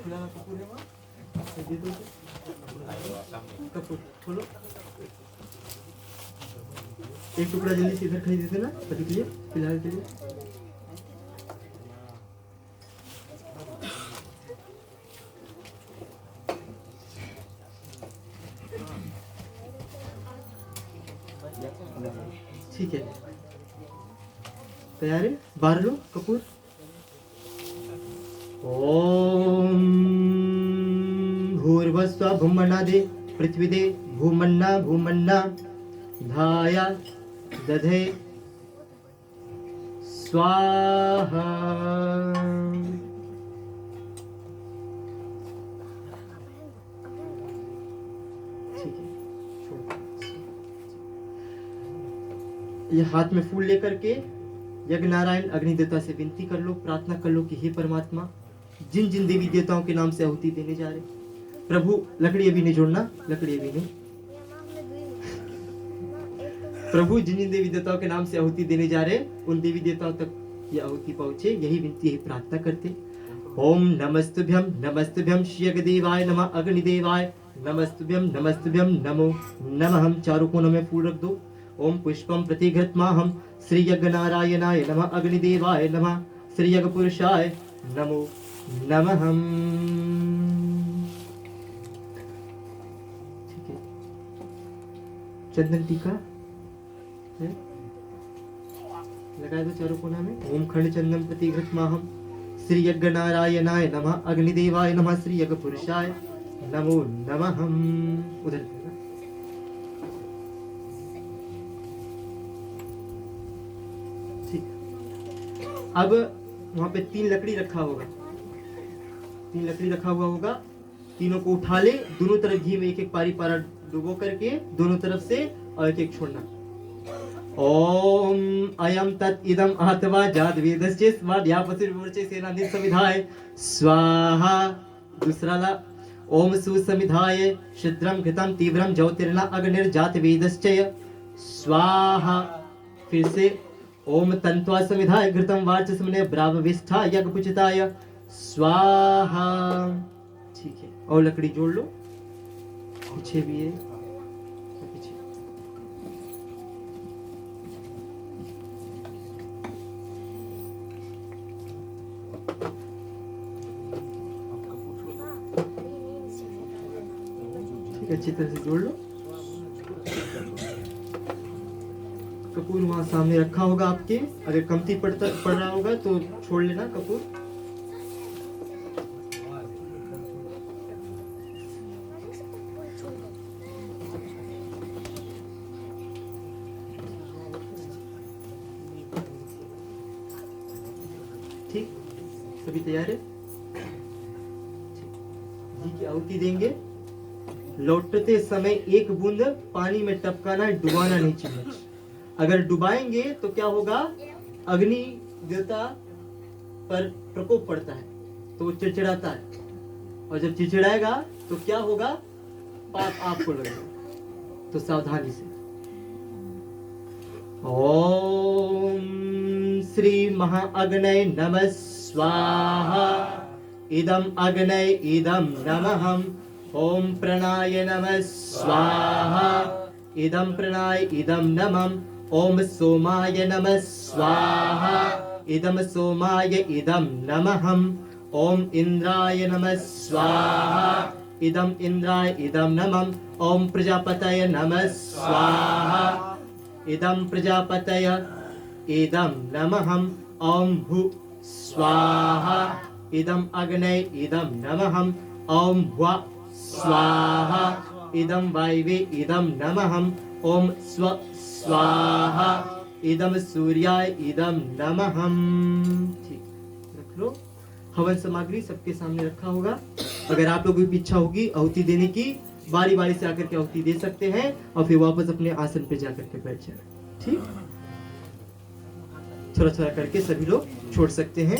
खुला ना कपूर है वहाँ? दे दो कपूर, खोलो। एक टुकड़ा जल्दी से इधर खरीद देते ना अभी के लिए, फिलहाल के लिए। ठीक है, तैयार है? बाहर लो कपूर। ओम भूर्भुवस्सुवः भुवनादि पृथ्वीदे भूमन्ना भूमन्ना धाया दधे स्वाहा। ठीक है, ये हाथ में फूल लेकर के यज्ञ नारायण अग्निदेवता से विनती कर लो, प्रार्थना कर लो कि हे परमात्मा, जिन जिन देवी देवताओं के नाम से आहुति देने जा रहे, प्रभु लकड़ी अभी नहीं जोड़ना, लकड़ी अभी नहीं, प्रभु जिन जिन देवी देवताओं के नाम से आहुति देने जा रहे उन देवी देवताओं तक ये आहुति पहुंचे, यही विनती, यही प्रार्थना करते। ओम नमस्तुभ्यम श्रीयगदेवाय नमः, अग्निदेवाय नमस्तुभ्यम नमस्तुभ्यम नमो नमः। हम चारों कोनों में फूल रख दो। ओम पुष्पम प्रतिघृतमाहं श्री यज्ञ नारायणाय नमः, अग्निदेवाय नमः, श्री यज्ञ पुरुषाय नमो नमः। ठीक है, चंदन टीका है, लगा दो चारों कोना में। ओम खंड चंदन प्रतिघृतमाहं श्री यज्ञ नारायणाय नमः, अग्निदेवाय नमः, श्री यज्ञ पुरुषाय नमो नमः। उधर करना। अब वहां पे 3 लकड़ी रखा होगा, 3 लकड़ी रखा हुआ होगा। तीनों को उठा ले, दोनों तरफ घी में एक एक पारी पारा डुबो करके दोनों तरफ से, और एक एक छोड़ना। ओम अयम तत् इदम अहत्वा जात वेदस्य स्वाध्यापसि विवर्चे सेनानि समिधाय स्वाहा। दूसरा ला ओम सुसमिधाय छिद्रम घृतम तीव्रम ज्योतिर्ना अग्निर्जात वेदश्चय स्वाहा। फिर से ओम तंत्वा समिधाय घृतम वाचस्मने ब्राह्मविष्ठा यज्ञपुचिताय स्वाहा। ठीक है, और लकड़ी जोड़ लो, पीछे भी है, पीछे। ठीक है, अच्छी तरह से जोड़ लो। कपूर वहां सामने रखा होगा आपके, अगर कमती पड़ रहा होगा तो छोड़ लेना कपूर। सभी तैयार है? घी की आहुति देंगे। लौटते समय एक बूंद पानी में टपकाना, डुबाना नहीं चाहिए। अगर डुबाएंगे तो क्या होगा, अग्नि देवता पर प्रकोप पड़ता है तो वो चिड़चिड़ाता है, और जब चिड़चिड़ाएगा तो क्या होगा, पाप आपको लगेगा। तो सावधानी से। ओम श्री महाअग्नये नमः स्वाहा। इदम अग्नये इदम नमः। ओम प्रणाय नमः स्वाहा। इदम प्रणाय इदम नमः। ओम सोमाय नमः स्वाहा। इदम सोमाय इदम नमः। ओम इंद्राय नमः स्वाहा। इदम इंद्राय इदम नमः। ओम प्रजापतये नमः स्वाहा। इदम प्रजापतये इदम नमः। ओम भू स्वाहा। इदम अग्नये इदम नमः। ओम भुवा स्वाहा। इदम वायवे इदम नमः। ओम स्व स्वाहा। इदम सूर्याय इदम नमः। ठीक, रख लो। हवन सामग्री सबके सामने रखा होगा। अगर आप लोगों की इच्छा होगी आहुति देने की, बारी बारी से आकर के आहुति दे सकते हैं और फिर वापस अपने आसन पे जाकर के बैठ जाए। ठीक, थोड़ा थोड़ा करके सभी लोग छोड़ सकते हैं।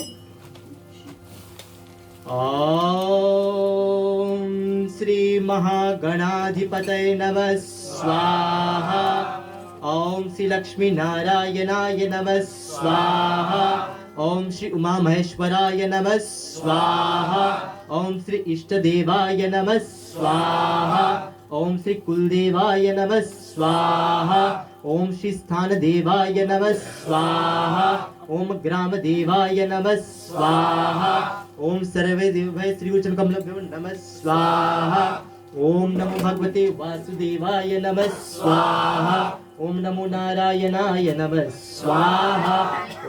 ओम श्री महागणाधिपतये नमः स्वाहा। ओम श्री लक्ष्मी नारायणाय नमः स्वाहा। ओम श्री उमा महेश्वराय नमः स्वाहा। ओम श्री इष्ट देवाय नमः स्वाहा। ओम श्री कुलदेवाय नमः स्वाहा। ओम श्री स्थान देवाय नमः स्वाहा। ओम ग्राम देवाय नमः स्वाहा। ओम सर्वे देवभय श्री उच्चन कमलभ्यो नमः स्वाहा। ओम नमो भगवते वासुदेवाय नमः स्वाहा। ओम नमो नारायणाय नमः स्वाहा।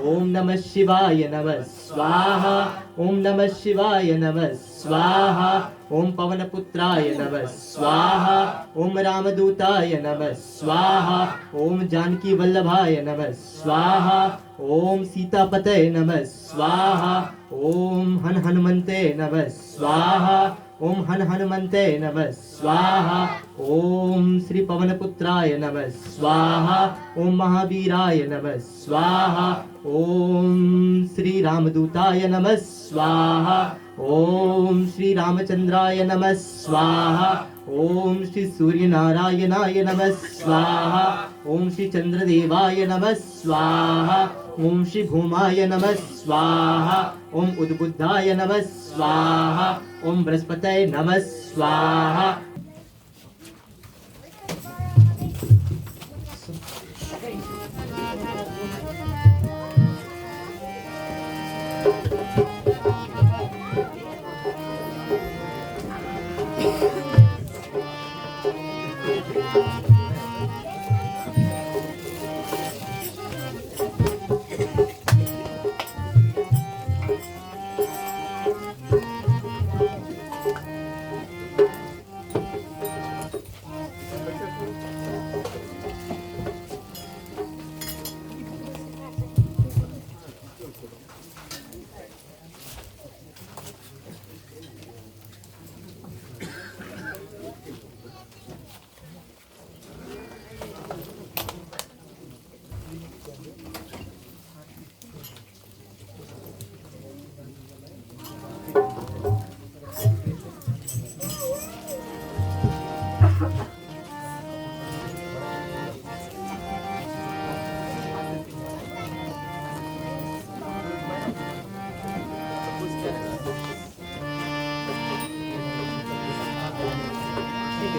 ओम नमः शिवाय नमः स्वाहा। ओम नमः शिवाय नमः स्वाहा। ओम पवनपुत्राय नमः स्वाहा। ओम रामदूताय नमः स्वाहा। ओम जानकी वल्लभाय नमः स्वाहा। ओम सीतापतये नमः स्वाहा। ओम हनुमन्ते नमः स्वाहा। ओम हनुमन्ते नमः स्वाहा। ओम श्री पवनपुत्राय नमः स्वाहा। ओम महावीराय नमः स्वाहा। ओम श्री रामदूताय नमः स्वाहा। ओम श्री रामचंद्राय नमः स्वाहा। ओम श्री सूर्यनारायणाय नमः स्वाहा। ओम श्री चंद्रदेवाय नमः स्वाहा। ओम श्री भूमाय नमः स्वाहा। ओम उद्बुद्धाय नमः स्वाहा। ओम बृहस्पतये नमः स्वाहा।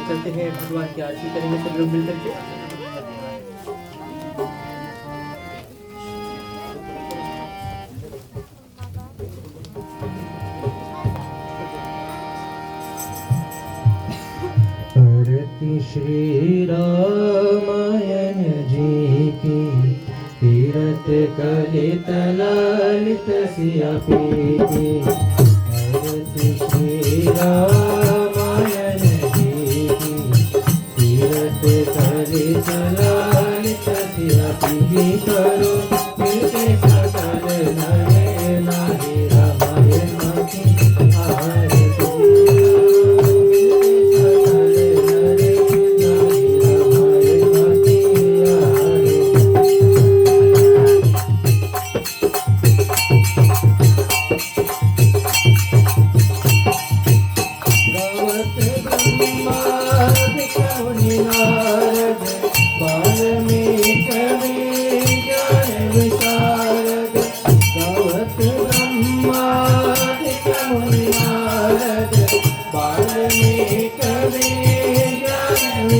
चलते हैं, भगवान की आरती करेंगे सब लोग मिलकर के। आरती श्री रामायण जी की, तीरथ कलित लालित सिया पीती। आरती श्री रामायण जी की, तीरथ कलित लालित सिया पीती। करो मिलके सकल नरे नाहि रामायण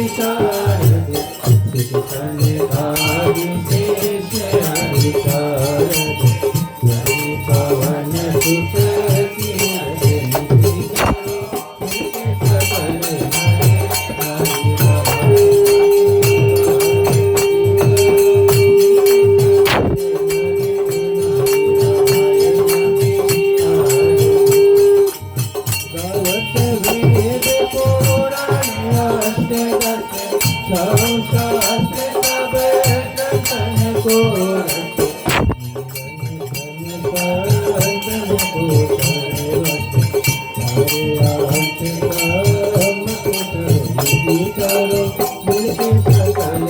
शारद सुतन भागी शेष शारद वही पवन सुत की रजनी करो सकल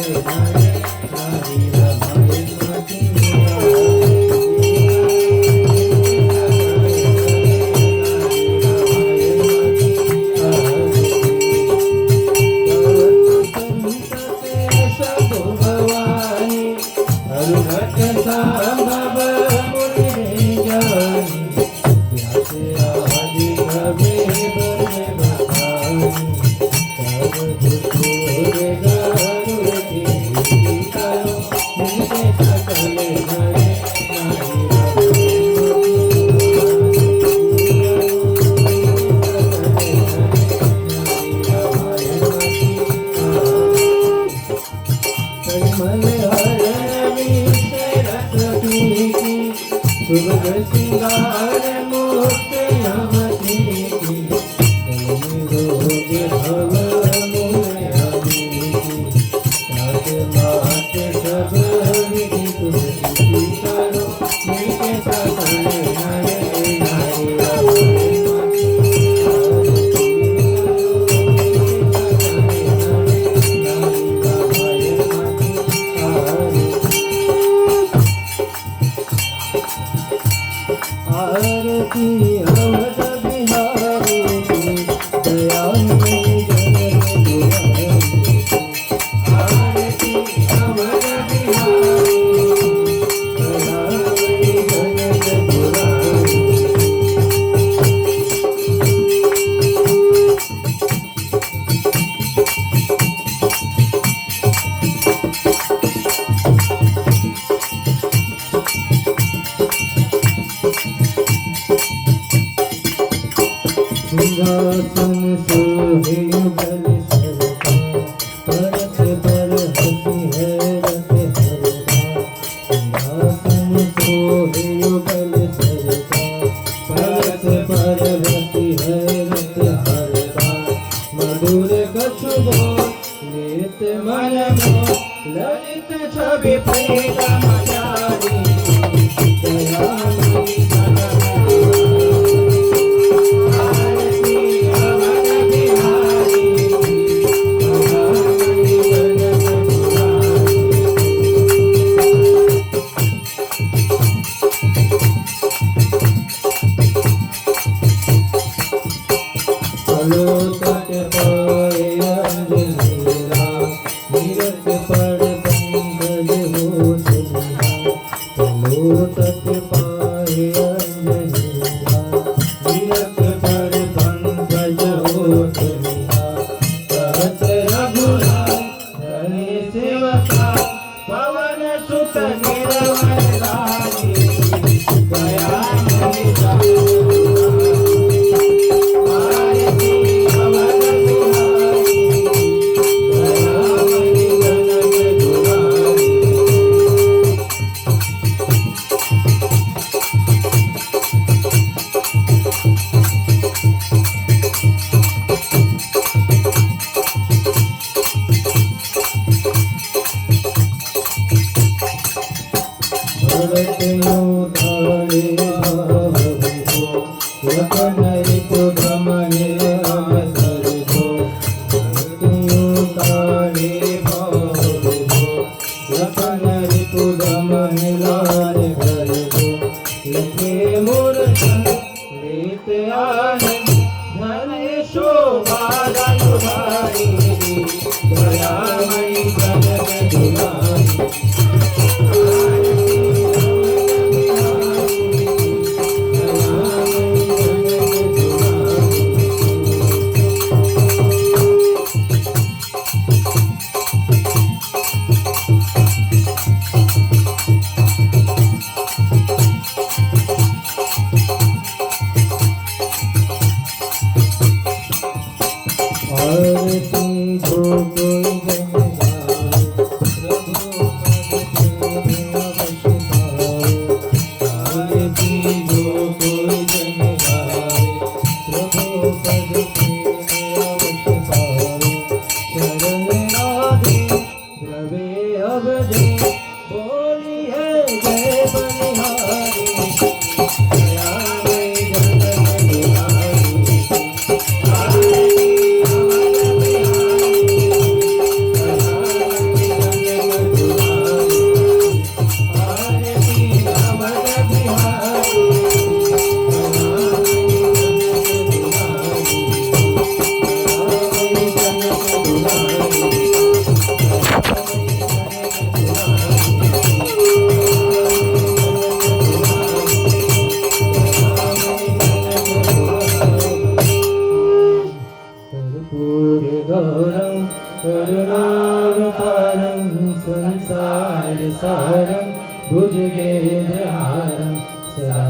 कृष्णावतारं संसारसारं भुजगेन्द्रहारं सदा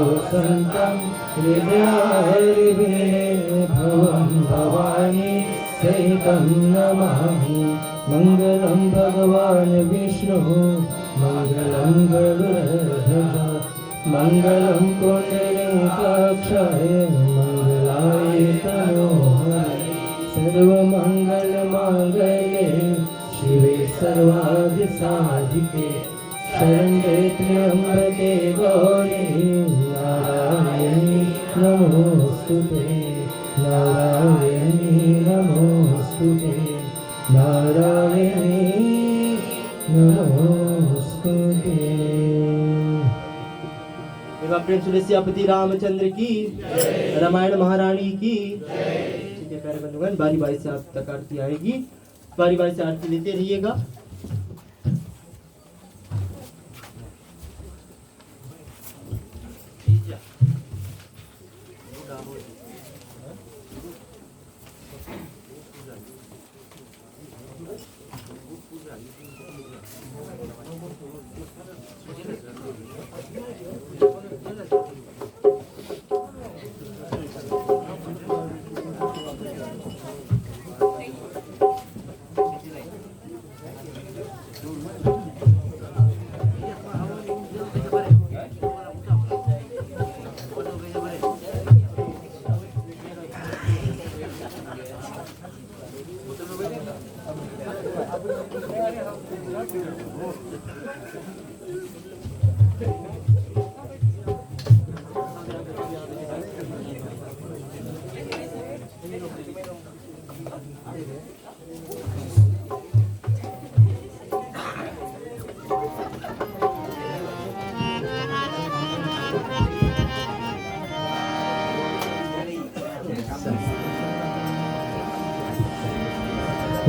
वसन्तं हृदयारविन्दे भवं भवानी सहितं नमामि। मङ्गलं भगवान् विष्णु मङ्गलं गरुडध्वज मङ्गलं पुण्डरीकाक्षाय मङ्गलाय तनोहरे सर्वमङ्गलमाङ्गल्ये शिवे सर्वादिसाधिके शरण्ये त्र्यम्बके गौरी नारायणी नमोस्तुते नारायणी नमोस्तुते नारायणी नमोस्तुते। प्रेम सुने सियापति रामचंद्र की, रामायण महारानी की। ठीक है प्यारे बंधुगण, बारी बारी से आप तक आरती आएगी, बारी बारी से आरती लेते रहिएगा।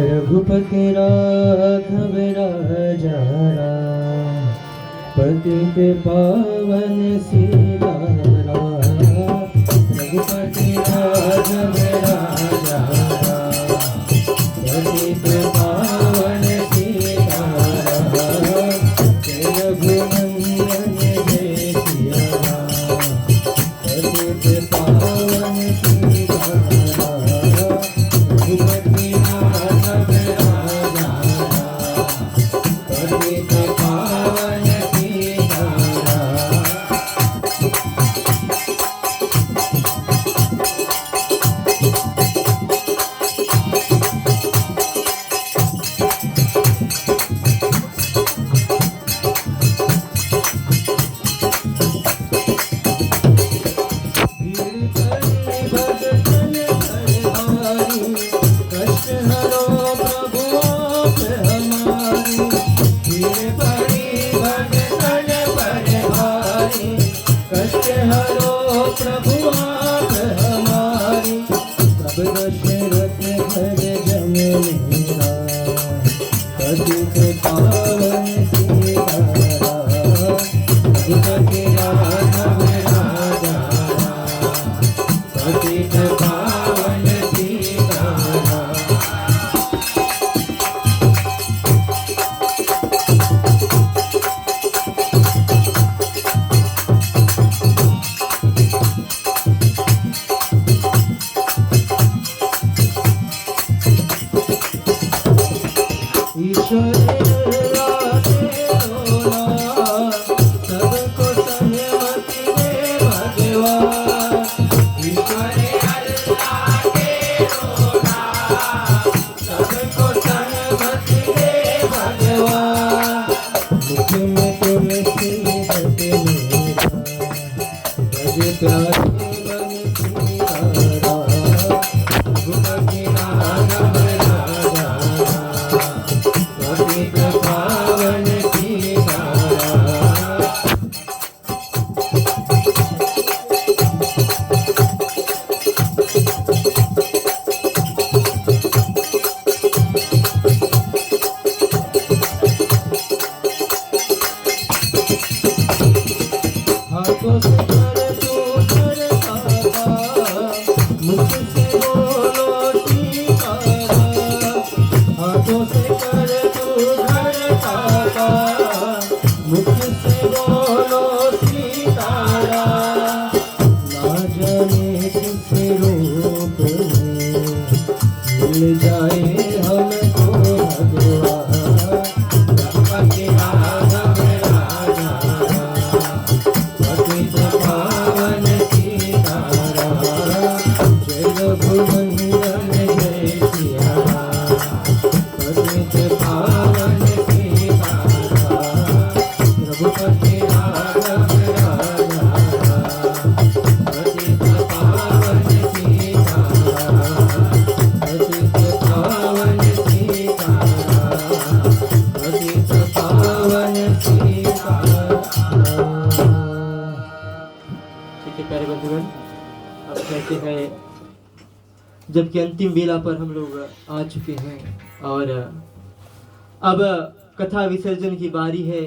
रघुपति राघव राजा राम पतित पावन सीताराम। रघुपति राघव राजा राम पतित पावन सीताराम। रघुनंदन जय सिया राम पतित पावन सीताराम। रघुपति राघव राजा पतित पावन सीताराम। मुझसे बोलो सीताराम, हाथों से पतित पावन सीताराम। ठीक है प्यारे बंधुगण, अब कहते हैं जबकि अंतिम बेला पर हम लोग आ चुके हैं और अब कथा विसर्जन की बारी है,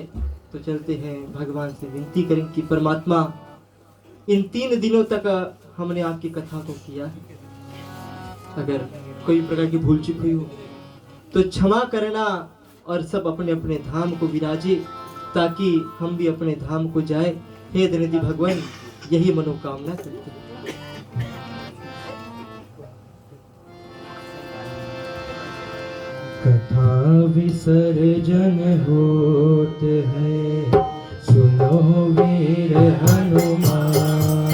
तो चलते हैं भगवान से विनती करें कि परमात्मा इन 3 दिनों तक हमने आपकी कथा को किया है, अगर कोई प्रकार की भूल चूक हुई हो तो क्षमा करना और सब अपने अपने धाम को विराजे ताकि हम भी अपने धाम को जाए। हे धनिधि भगवान, यही मनोकामना करते हैं। कथा विसर्जन होते हैं, सुनो वीर हनुमान,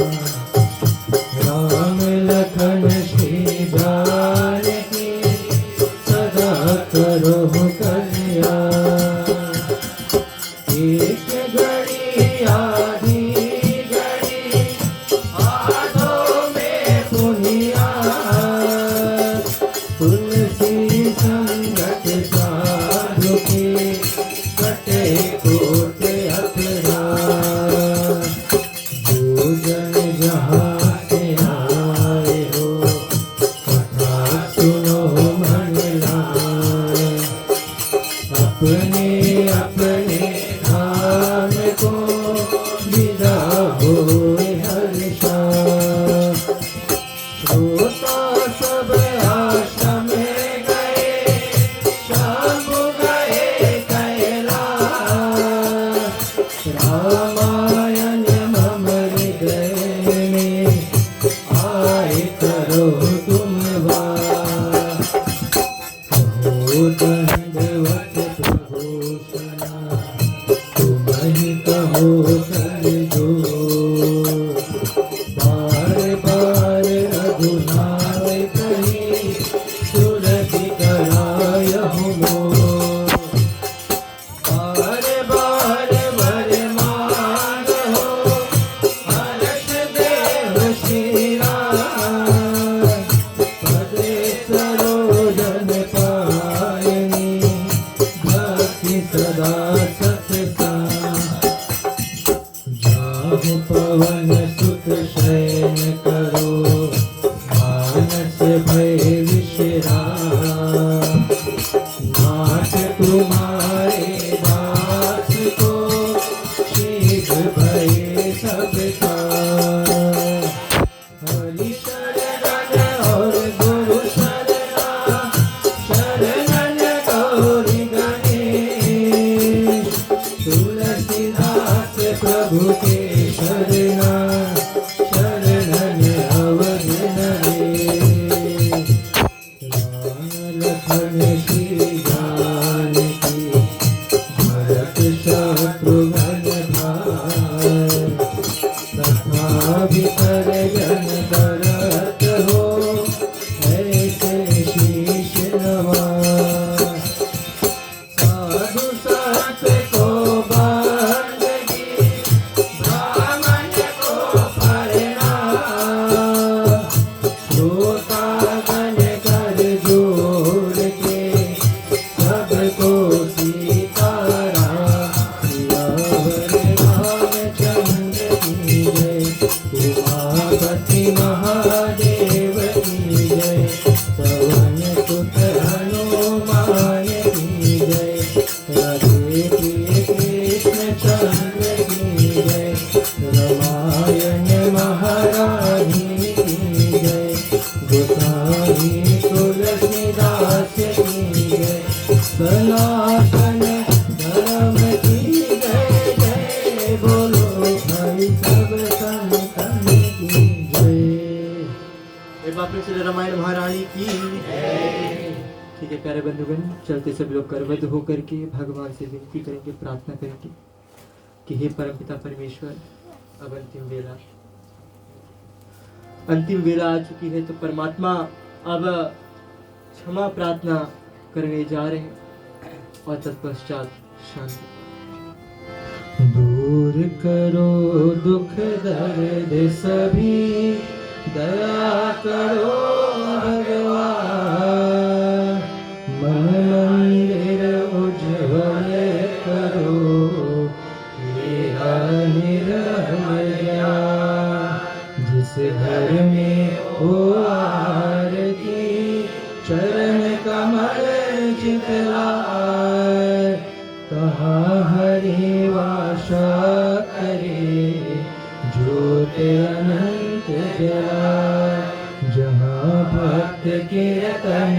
राम लखन श्री जानकी सदा करो कल्याण। एक घड़ी आधी घड़ी आधों में पुनिया, तुलसी संगत साधु के कटे कोट अखरा। जो जन जहाँ से आए हो कथा सुनो मन लाए, अपने अपने धाम को विदा होए हर्षा। श्रोता सब आश्रम गए, शंभु गए कैलाश, रामायण मम हृदय में आए करो तुम वास। कहो दंडवत प्रभु सना, तुम ही कहो कर दो, बार बार रघुनाथ कही सुरति करायहु मोर। बार बार वर मांगो हर्ष देहु श्री राम, पदे सरोजन पायनी भक्ति सदा सतसाम। जाहु पवन सुत शयन करो, मानस भय विश्राम। नाथ तुम्हारे दास को शीघ्र भय सब काम। हरि शरण और गुरु शरणा, शरणन गौरी गणेश। तुलसीदास प्रभु के शरणा, शरणन अवध नरेश। राम लखन श्री जानकी भरत शत्रुघ्न भाई, तथा विसर्जन करत हो ऐसे शीश नवाए। साधु संत को बंदगी, ब्राह्मण को प्रणाम, श्रोतागण कर जोड़ के सबको सीताराम। सियावर रामचंद्र की जय, उमापति महादेव की जय, पवन सुत हनुमान की जय, राधे प्रिय कृष्ण चंद्र की जय, रामायण महारानी की जय, गोसाई तुलसीदास की जय, सनातन धर्म की जय जय। बोलो भाई सब संतन की जय। एक बार फिर से रामायण महारानी की। ठीक है प्यारे बंधुगण, चलते सब लोग करबद्ध होकर के भगवान से विनती करेंगे, प्रार्थना करेंगे कि हे परमपिता परमेश्वर, अब अंतिम वेला आ चुकी है, तो परमात्मा अब क्षमा प्रार्थना करने जा रहे हैं और तत्पश्चात शांति। दूर करो दुख दर्द सभी, दया करो भगवान। मन मंदिर तहाँ हरि वासा करे, ज्योत अनंत जलाए। जहाँ भक्त कीर्तन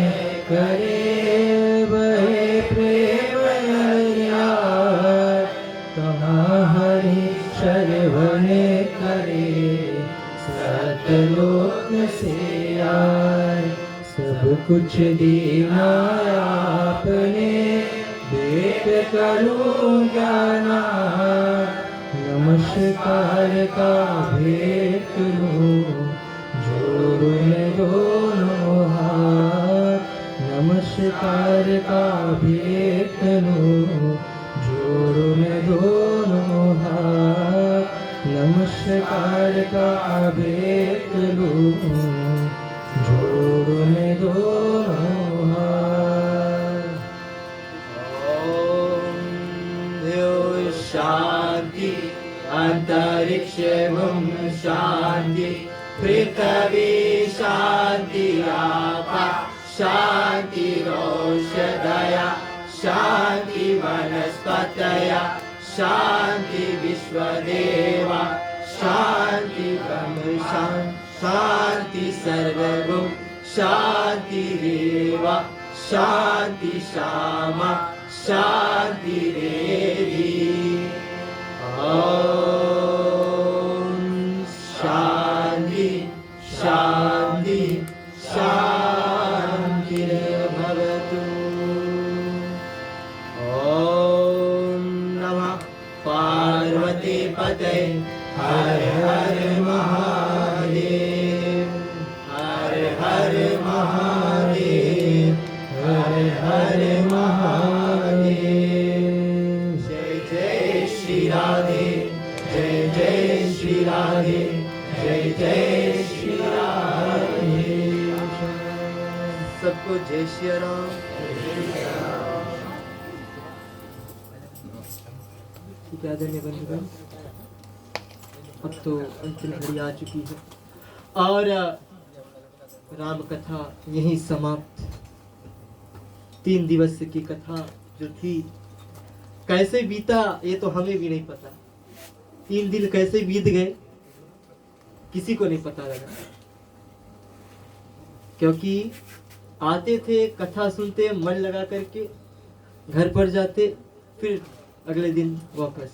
करे, वही प्रेम हरियाए। तहाँ हरि श्रवण करे, सतलोक से आए। सब कुछ दीना आपने, देख करूं ज्ञाना। नमस्कार का भेंट लूं, जोड़ूं मैं दोनों हाथ। नमस्कार का भेंट लूं, जोड़ूं मैं दोनों हाथ। नमस्कार का भेंट लूं, जोड़ूं मैं दोनों हाथ। ओम द्यो शांति अंतरिक्ष शांति पृथ्वी शांति आकाश शांति रोषधया शांति वनस्पतया शांति विश्वदेवा शांति ब्रह्म शांति सर्वगुण शांति रेवा शांति श्यामा शांति देवी। ओम शांति शांति शांति भवतु। ओम नमः पार्वती पते हर हर महादेव हर हर महादेव हर हर महादेव। जय जय श्री राधे जय जय श्री राधे जय जय श्री राधे। सबको जय श्री राम। ठीक है आदरणीय बंधुगण, अब तो अंतिम घड़ी आ चुकी है और राम कथा यही समाप्त। 3 दिवस की कथा जो थी कैसे बीता ये तो हमें भी नहीं पता। 3 दिन कैसे बीत गए किसी को नहीं पता लगा, क्योंकि आते थे कथा सुनते मन लगा करके, घर पर जाते फिर अगले दिन वापस।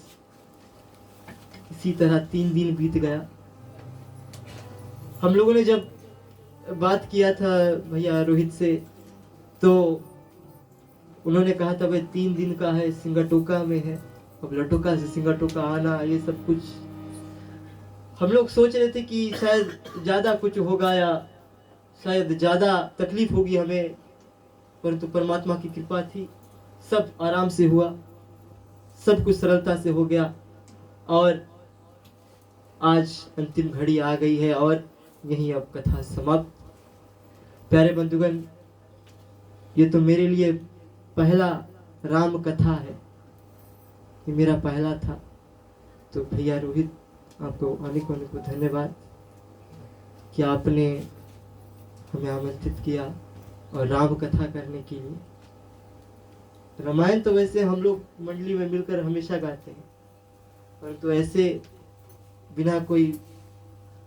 इसी तरह 3 दिन बीत गया। हम लोगों ने जब बात किया था भैया रोहित से, तो उन्होंने कहा था भाई 3 दिन का है, सिंगाटोका में है। अब लटोका से सिंगाटोका आना ये सब कुछ हम लोग सोच रहे थे कि शायद ज़्यादा कुछ होगा या शायद ज़्यादा तकलीफ होगी हमें, परंतु परमात्मा की कृपा थी, सब आराम से हुआ, सब कुछ सरलता से हो गया और आज अंतिम घड़ी आ गई है और यही अब कथा समाप्त। प्यारे बंधुगण, ये तो मेरे लिए पहला राम कथा है, ये मेरा पहला था। तो भैया रोहित, आपको अनेकों अनेकों धन्यवाद कि आपने हमें आमंत्रित किया और राम कथा करने के लिए। रामायण तो वैसे हम लोग मंडली में मिलकर हमेशा गाते हैं, परंतु ऐसे बिना कोई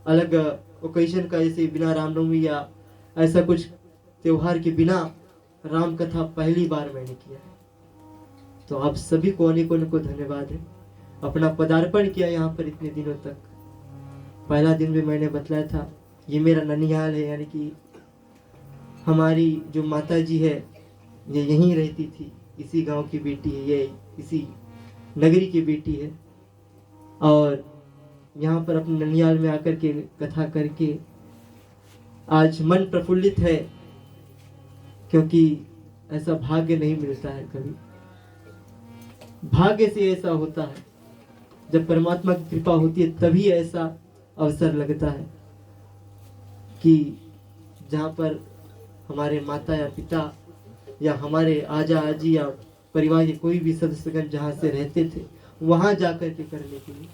अलग ओकेजन का, जैसे बिना रामनवमी या ऐसा कुछ त्योहार के बिना राम कथा पहली बार मैंने किया है। तो आप सभी को अनेकों अनेकों धन्यवाद है। अपना पदार्पण किया यहाँ पर इतने दिनों तक। पहला दिन भी मैंने बतलाया था, ये मेरा ननिहाल है, यानी कि हमारी जो माता जी है ये यहीं रहती थी, इसी गांव की बेटी है, ये इसी नगरी की बेटी है और यहाँ पर अपने ननिहाल में आकर के कथा करके आज मन प्रफुल्लित है, क्योंकि ऐसा भाग्य नहीं मिलता है कभी। भाग्य से ऐसा होता है, जब परमात्मा की कृपा होती है तभी ऐसा अवसर लगता है कि जहाँ पर हमारे माता या पिता या हमारे आजा आजी या परिवार के कोई भी सदस्यगण जहाँ से रहते थे वहाँ जाकर के करने के लिए।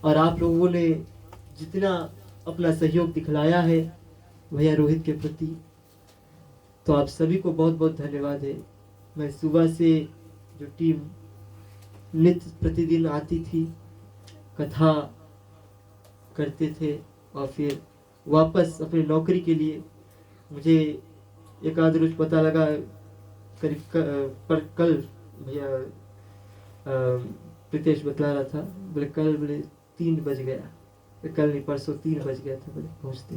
और आप लोगों ने जितना अपना सहयोग दिखलाया है भैया रोहित के प्रति, तो आप सभी को बहुत बहुत धन्यवाद है। मैं सुबह से जो टीम नित्य प्रतिदिन आती थी, कथा करते थे और फिर वापस अपनी नौकरी के लिए। मुझे एक आध रोज पता लगा करीब पर कल भैया प्रीतेश बतला रहा था, बोले कल बोले 3 बज गया, कल नहीं परसों 3 बज गया था बोले पहुंचते।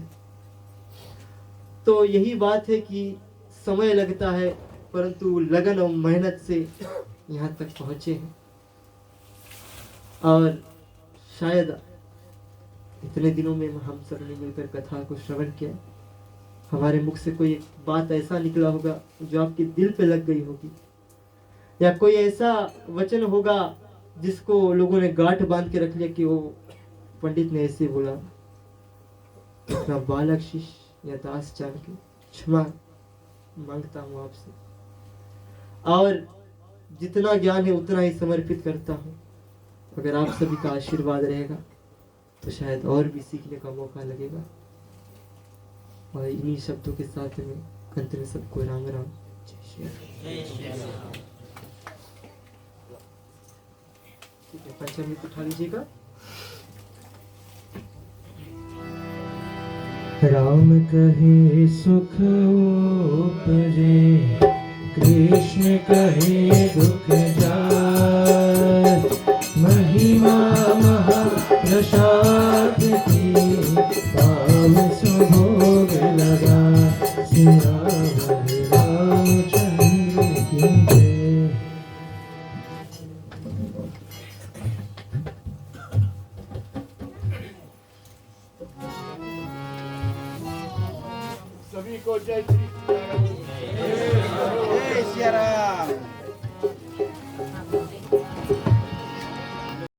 तो यही बात है कि समय लगता है, परंतु लगन और मेहनत से यहाँ तक पहुंचे हैं। और शायद इतने दिनों में हम सब ने मिलकर कथा को श्रवण किया, हमारे मुख से कोई एक बात ऐसा निकला होगा जो आपके दिल पे लग गई होगी, या कोई ऐसा वचन होगा जिसको लोगों ने गांठ बांध के रख लिया कि वो पंडित ने ऐसे बोला। अपना बालक शिष्य या दास जान के क्षमा मांगता हूँ आपसे, और जितना ज्ञान है उतना ही समर्पित करता हूँ। अगर आप सभी का आशीर्वाद रहेगा तो शायद और भी सीखने का मौका लगेगा। और इन्हीं शब्दों के साथ में अंत में सबको राम राम, जय श्री राम। ठीक है, पंचामृत उठा लीजिएगा। राम कहे सुख उपजे, कृष्ण कहे दुख जाय, महिमा महा प्रसाद की, पाव सुभोग लगा, सियावर रामचंद्र की जय। सभी को जय श्री राम। जय सिया राम।